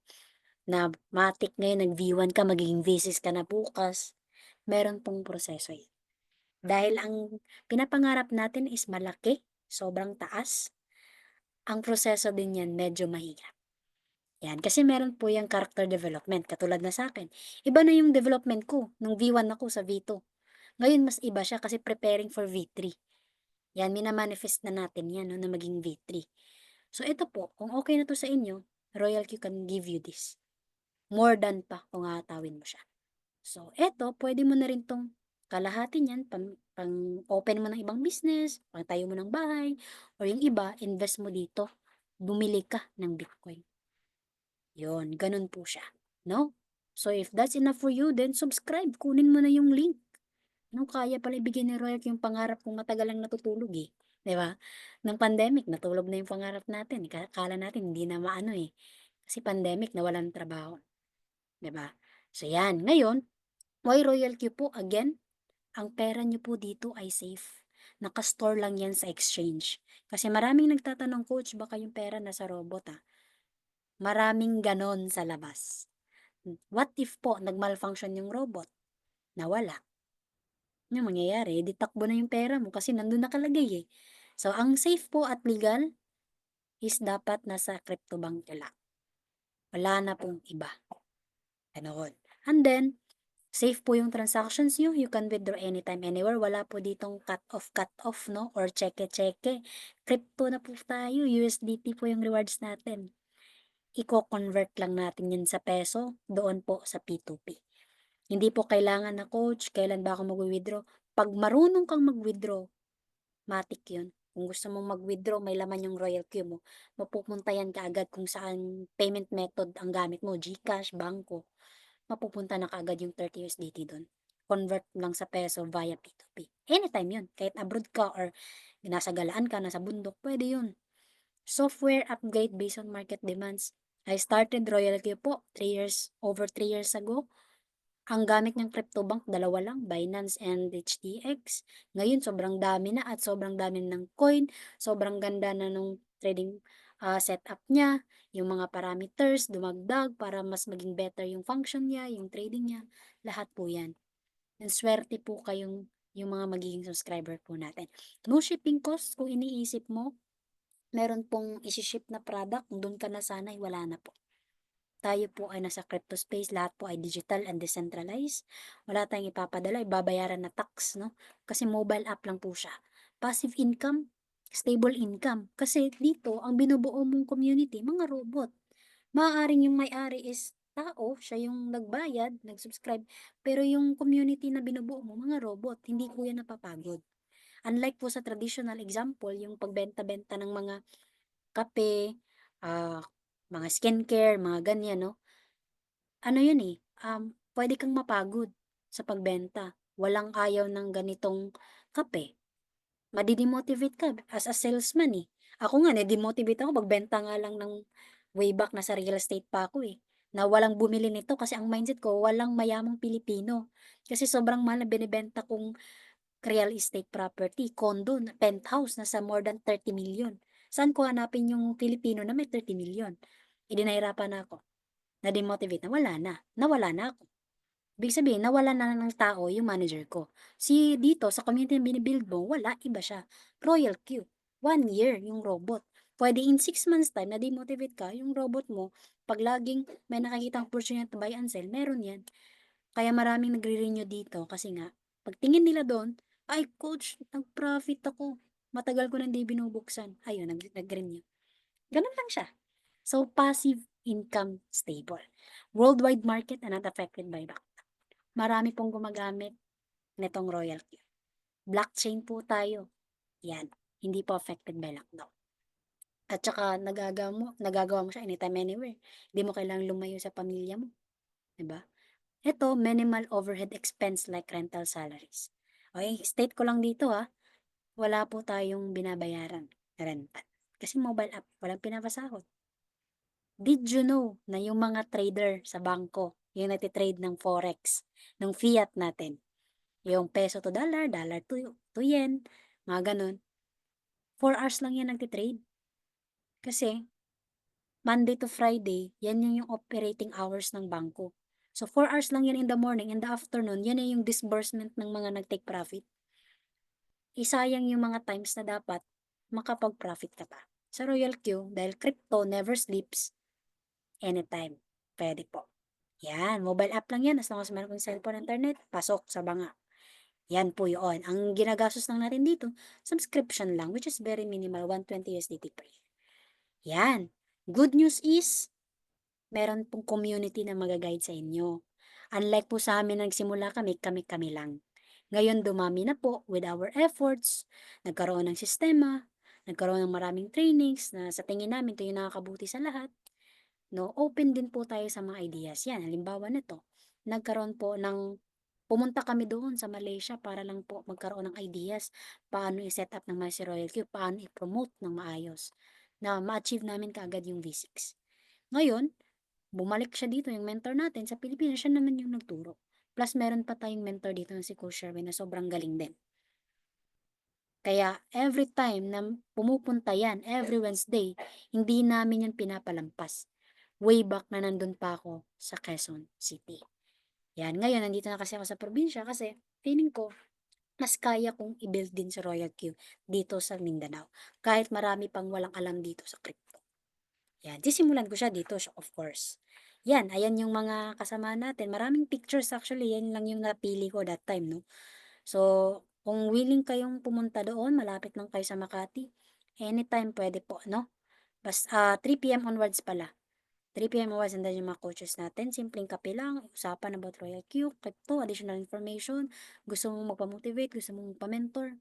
na matik ngayon nag-V1 ka, magiging V6 ka na bukas, meron pong proseso 'yan. Dahil ang pinapangarap natin is malaki, sobrang taas, ang proseso din 'yan medyo mahirap. 'Yan, kasi meron po 'yang character development katulad na sa'kin. Iba na yung development ko nung V1 ako sa V2. Ngayon mas iba siya kasi preparing for V3. 'Yan, mina-manifest na natin 'yan 'no, na maging V3. So ito po, kung okey na 'to sa inyo, Royal Q can give you this. More than pa kung hahatawin mo siya. So eto, puwede mo na rin 'tong kalahati niyan pang-open mo ng ibang business, pangtayo mo ng bahay, or yung iba invest mo dito, bumili ka ng Bitcoin. 'Yun, gano'n po siya, 'no? So if that's enough for you, then subscribe, kunin mo na yung link. 'No, kaya pala ibigay ni Royalty yung pangarap kong matagal lang natutulog, eh, 'di ba? Nung pandemic natulog na yung pangarap natin, eh, akala natin hindi na maano, eh, kasi pandemic nawalan ng trabaho, 'di ba? So 'yan, ngayon, why Royal Q po? Again, ang pera niyo po dito ay safe. Naka-store lang 'yan sa exchange. Kasi maraming nagtatanong, "Coach, baka yung pera nasa robot, ah." Maraming gano'n sa labas. What if po nag-malfunction yung robot, nawala? Anong mangyayari, eh, di takbo na yung pera mo kasi nandun nakalagay, eh. So, ang safe po at legal is dapat nasa CryptoBank niyo lang. Wala na pong iba, ganoon. And then, safe po yung transactions niyo, you can withdraw anytime, anywhere. Wala po ditong cut off 'no, or tseke-tseke. Crypto na po tayo, USDT po yung rewards natin. Iko-convert lang natin 'yan sa peso, doon po sa P2P. Hindi po kailangan na, "Coach, kailan ba ako magwi-withdraw?" 'Pag marunong kang mag-withdraw, matic 'yun. Kung gusto mong mag-withdraw, may laman yung Royal Queue mo, mapupunta yan kaagad kung saan payment method ang gamit mo, GCash, bangko, mapupunta na kaagad yung 30 USDT dun. Convert lang sa peso via P2P. Anytime 'yun, kahit abroad ka or nasa galaan ka, nasa bundok, pwede 'yun. Software upgrade based on market demands. I started Royal Q po over 3 years ago. Ang gamit niyang CryptoBank dalawa lang, Binance and HTX. Ngayon sobrang dami na at sobrang dami ng coin, sobrang ganda na nung trading, setup niya, yung mga parameters dumagdag para mas maging better yung function niya, yung trading niya, lahat po 'yan. And swerte po kayong yung mga magiging subscriber po natin. No shipping cost kung iniisip mo, meron pong isi-ship na product, kung dun ka nasanay wala na po. Tayo po ay nasa crypto space, lahat po ay digital and decentralized. Wala tayong ipapadala, ibabayaran na tax, no? Kasi mobile app lang po siya. Passive income, stable income. Kasi dito, ang binubuo mong community, mga robot. Maaaring yung may-ari is tao, siya yung nagbayad, nag-subscribe, pero yung community na binubuo mo, mga robot, hindi po yan napapagod. Unlike po sa traditional example, yung pagbenta-benta ng mga kape, ah, mga skincare, mga ganyan, no? Ano yun, eh, puwede kang mapagod sa pagbenta. Walang ayaw ng ganitong kape. Made-demotivate ka as a salesman, eh. Ako nga na-demotivate ako magbenta nga lang ng way back nasa real estate pa ako, eh, na walang bumili nito kasi ang mindset ko walang mayamang Pilipino. Kasi sobrang mahal na binebenta kong real estate property, condo na penthouse nasa more than 30 million. Saan ko hanapin yung Pilipino na may 30 million? Eh, di nahirapan na ako. Na-demotivate na, nawala na ako. Ibig sabihin nawalan na ng tao yung manager ko. Si dito sa community na bini mo, wala, iba siya. Royal Q, 1 year yung robot. Puwede in 6 months time na-demotivate ka, yung robot mo 'pag laging may nakikitang opportunity to buy and sell, meron 'yan. Kaya maraming nagre-renew dito kasi nga pagtingin nila do'n, "Ay coach, nag-profit ako, matagal ko na hindi binubuksan." Ayun nag-renew. Gano'n lang siya. So, passive income stable. Worldwide market and not affected by back. Marami pong gumagamit nitong royalty. Blockchain po tayo. Yan. Hindi po affected by lockdown. At saka nagagawa mo siya anytime, anywhere. Hindi mo kailangang lumayo sa pamilya mo. 'Di ba? Ito, minimal overhead expense like rental salaries. Okay, state ko lang dito ha, wala po tayong binabayaran na rental. Kasi mobile app, walang pinapasahod. Did you know na yung mga trader sa bangko, yung nagte-trade ng forex, ng fiat natin, yung peso to dollar, dollar to yen, mga ganun, 4 hours lang yan nagte-trade. Kasi Monday to Friday, yan yung operating hours ng bangko. So, 4 hours lang yan in the morning, in the afternoon, yan na yung disbursement ng mga nag-take profit. Isayang yung mga times na dapat makapag-profit ka pa. Sa Royal Q, dahil crypto never sleeps, anytime. Pwede po. Yan, mobile app lang yan. As long as meron kang cellphone internet, pasok sa banga. Yan po yun. Ang ginagastos lang natin dito, subscription lang, which is very minimal, 120 USDT per year. Yan. Good news is, meron pong community na magaguide sa inyo. Unlike po sa amin nagsimula kami lang. Ngayon dumami na po with our efforts, nagkaroon ng sistema, nagkaroon ng maraming trainings na sa tingin namin ito yung nakakabuti sa lahat. No, open din po tayo sa mga ideas. Yan, halimbawa nito, nagkaroon po ng pumunta kami doon sa Malaysia para lang po magkaroon ng ideas paano i-set up ng My Royal Q, paano i-promote ng maayos na ma-achieve namin kaagad yung V6. Ngayon, bumalik siya dito, yung mentor natin sa Pilipinas, siya naman yung nagturo. Plus, meron pa tayong mentor dito na si Coach Sherwin na sobrang galing din. Kaya every time na pumupunta yan, every Wednesday, hindi namin yan pinapalampas. Way back na nandun pa ako sa Quezon City. Yan, ngayon nandito na kasi ako sa probinsya kasi feeling ko mas kaya kong i-build din sa Royal Q dito sa Mindanao. Kahit marami pang walang alam dito sa crypto. Yan, sisimulan ko siya dito, of course. Yan, ayan yung mga kasama natin. Maraming pictures actually, yan lang yung napili ko that time, no? So, kung willing kayong pumunta doon, malapit lang kayo sa Makati, anytime pwede po, no? 3 p.m. onwards pala. 3 p.m. onwards, andan yung mga coaches natin. Simpleng kape lang, usapan about Royal Q, crypto, additional information. Gusto mong magpa-motivate, gusto mong magpa-mentor,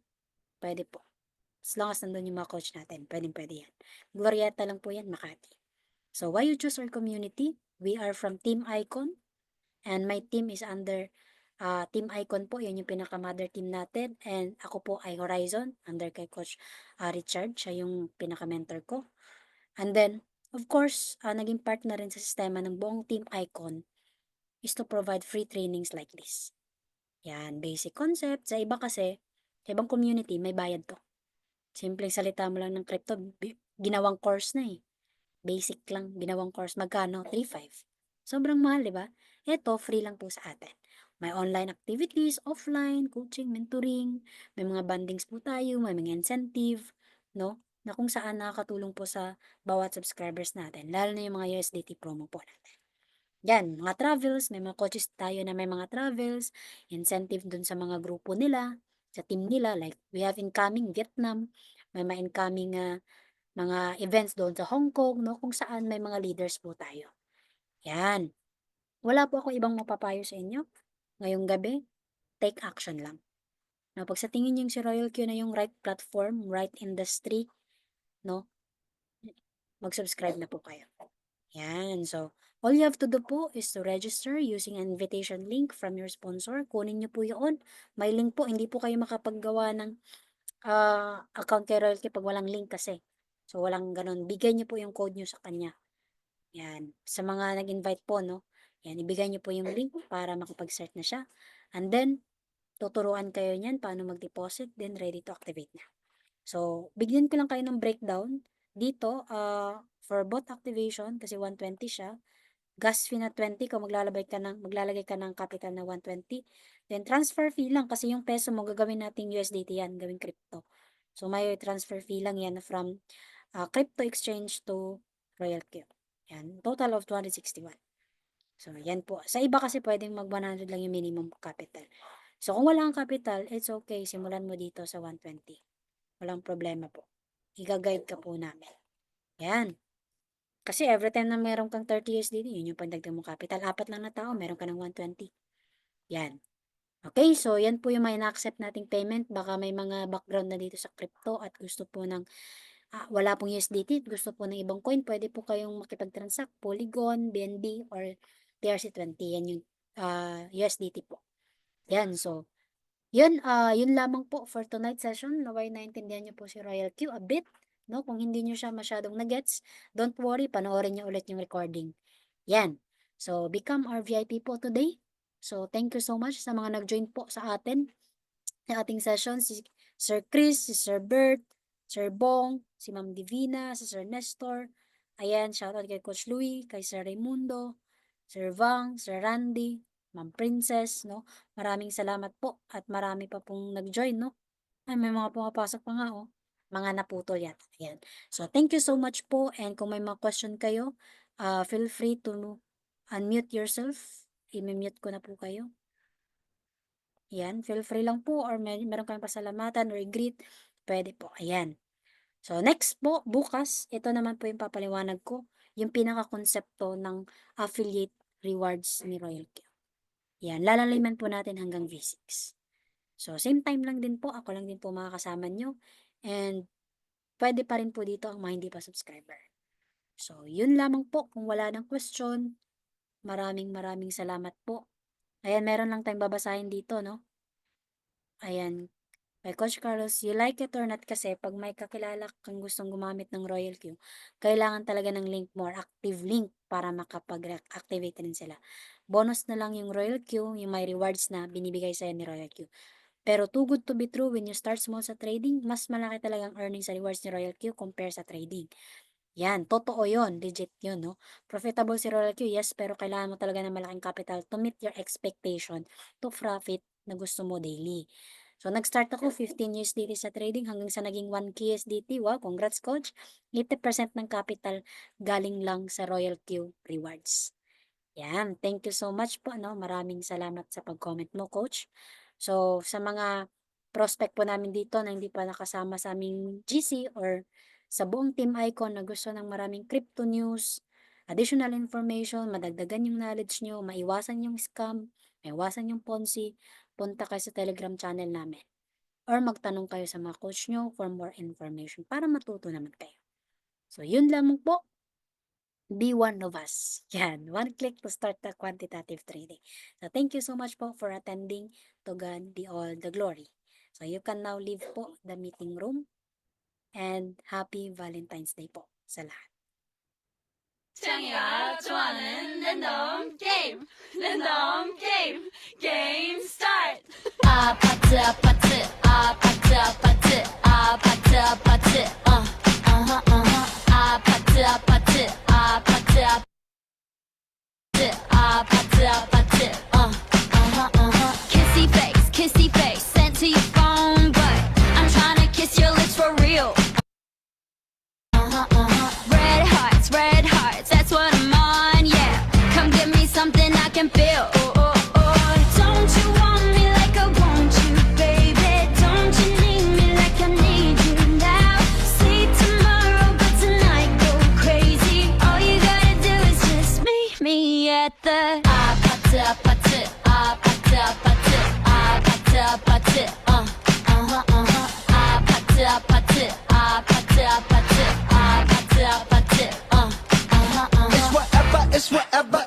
pwede po. As long as nandun yung mga coach natin, pwede yan. Glorieta lang po yan, Makati. So, why you choose our community? We are from Team Icon, and my team is under Team Icon po, yun yung pinaka-mother team natin. And ako po ay Horizon, under kay Coach Richard, siya yung pinaka-mentor ko. And then, of course, naging part na rin sa sistema ng buong Team Icon is to provide free trainings like this. Yan, basic concept. Sa iba kasi, sa ibang community, may bayad to. Simpleng salita mo lang ng crypto, ginawang course na eh. Basic lang, ginawang course. Magkano? 3,500. Sobrang mahal, di ba? Ito, free lang po sa atin. May online activities, offline, coaching, mentoring, may mga bandings po tayo, may mga incentive, no? Na kung saan nakakatulong po sa bawat subscribers natin, lalo na yung mga USDT promo po natin. Yan, mga travels, may mga coaches tayo na may mga travels, incentive dun sa mga grupo nila, sa team nila, like we have incoming Vietnam, may mga incoming mga events doon sa Hong Kong, no, kung saan may mga leaders po tayo. Yan. Wala po ako ibang mapapayo sa inyo. Ngayong gabi, take action lang. No, pag sa tingin niyo si Royal Q na yung right platform, right industry, no, mag-subscribe na po kayo. Yan. So, all you have to do po is to register using an invitation link from your sponsor. Kunin niyo po yun. May link po. Hindi po kayo makapaggawa ng account kay Royal Q pag walang link kasi. So, walang ganun. Bigay niyo po yung code niyo sa kanya. Yan. Sa mga nag-invite po, no? Yan, ibigay niyo po yung link para makapag-start na siya. And then, tuturuan kayo niyan paano mag-deposit, then ready to activate na. So, bigyan ko lang kayo ng breakdown. Dito, for bot activation, kasi 120 siya, gas fee na 20 kung maglalagay ka ng capital na 120. Then, transfer fee lang kasi yung peso mo, gagawin nating USDT yan, gawing crypto. So, may transfer fee lang yan from crypto exchange to Royal Q. Yan, total of 261. So, yan po. Sa iba kasi pwedeng mag 100 lang yung minimum capital. So, kung wala kang capital, it's okay. Simulan mo dito sa 120. Walang problema po. Iga-guide ka po namin. Yan. Kasi every time na meron kang 30 USDT, yun yung pandagdag mo capital. 4 lang na tao, meron ka ng 120. Yan. Okay, so yan po yung may na-accept nating payment. Baka may mga background na dito sa crypto at gusto po ng wala pong USDT, gusto po ng ibang coin, pwede po kayong makipag-transact, Polygon, BNB, or TRC20. Yan yung USDT po. Yan, so, yun lamang po for tonight session. Naway naintindihan niyo po si Royal Q a bit, no? Kung hindi niyo siya masyadong na-gets, don't worry, panoorin niyo ulit yung recording. Yan. So, become our VIP po today. So, thank you so much sa mga nag-join po sa atin sa ating session, si Sir Chris, si Sir Bert, Sir Bong, si Ma'am Divina, si Sir Nestor, Ayan, shoutout kay Coach Louie, kay Sir Raimundo, Sir Vang, Sir Randy, Ma'am Princess, no? Maraming salamat po at marami pa pong nag-join, no? Ay, may mga pumapasok pa nga, oh. Mga naputol yata. Ayan. So, thank you so much po. And kung may mga question kayo, feel free to unmute yourself. I-mute ko na po kayo. Ayan. Feel free lang po or meron kayong pasalamatan or greet. Pwede po. Ayan. So, next po, bukas, ito naman po yung papaliwanag ko. Yung pinaka-konsepto ng affiliate rewards ni Royal Q. Yan. Lalaliman po natin hanggang V6. So, same time lang din po. Ako lang din po makakasama nyo. And, pwede pa rin po dito ang mga hindi pa subscriber. So, yun lamang po. Kung wala ng question, maraming salamat po. Ayan, meron lang tayong babasahin dito, no? Ayan. Kay Coach Carlos, you like it or not kasi pag may kakilala kang gustong gumamit ng Royal Q, kailangan talaga ng link more active link para makapag-activate rin sila. Bonus na lang yung Royal Q, yung may rewards na binibigay sa'yo ni Royal Q. Pero too good to be true, when you start small sa trading, mas malaki talagang earnings sa rewards ni Royal Q compare sa trading. Yan, totoo yon, legit yun, no? Profitable si Royal Q, yes, pero kailangan mo talaga ng malaking capital to meet your expectation to profit na gusto mo daily. So, nag-start ako 15 USDT sa trading hanggang sa naging 1K USDT. Wow, congrats coach. 80% ng capital galing lang sa Royal Q rewards. Yan, thank you so much po, no? Maraming salamat sa pag-comment mo, coach. So, sa mga prospect po namin dito na hindi pa nakasama sa aming GC or sa buong Team Icon na gusto ng maraming crypto news, additional information, madagdagan yung knowledge nyo, maiwasan yung scam, maiwasan yung Ponzi, punta kayo sa Telegram channel namin. Or magtanong kayo sa mga coach nyo for more information para matuto naman kayo. So, yun lamang po. Be one of us. Yan. One click to start the quantitative trading. So, thank you so much po for attending. To God be all the glory. So, you can now leave po the meeting room. And happy Valentine's Day po sa lahat. 창이가 좋아하는 랜덤 게임 랜덤 게임 게임 스타트 아파트 아파트 아파트 아파트 아파트 아파트 아파트 아파트 아파트 아파트 아파트 kissy face sent to your phone but I'm trying to kiss your lips for real red hearts, that's what I'm on, yeah. Come give me something I can feel. Don't you want me like I want you, baby? Don't you need me like I need you now? See tomorrow, but tonight go crazy. All you gotta do is just meet me at the 아파트 아파트 아파트 아파트 아파트 아파트 아파트 아파트 아파트 아파트 아파트 아파트 It's whatever,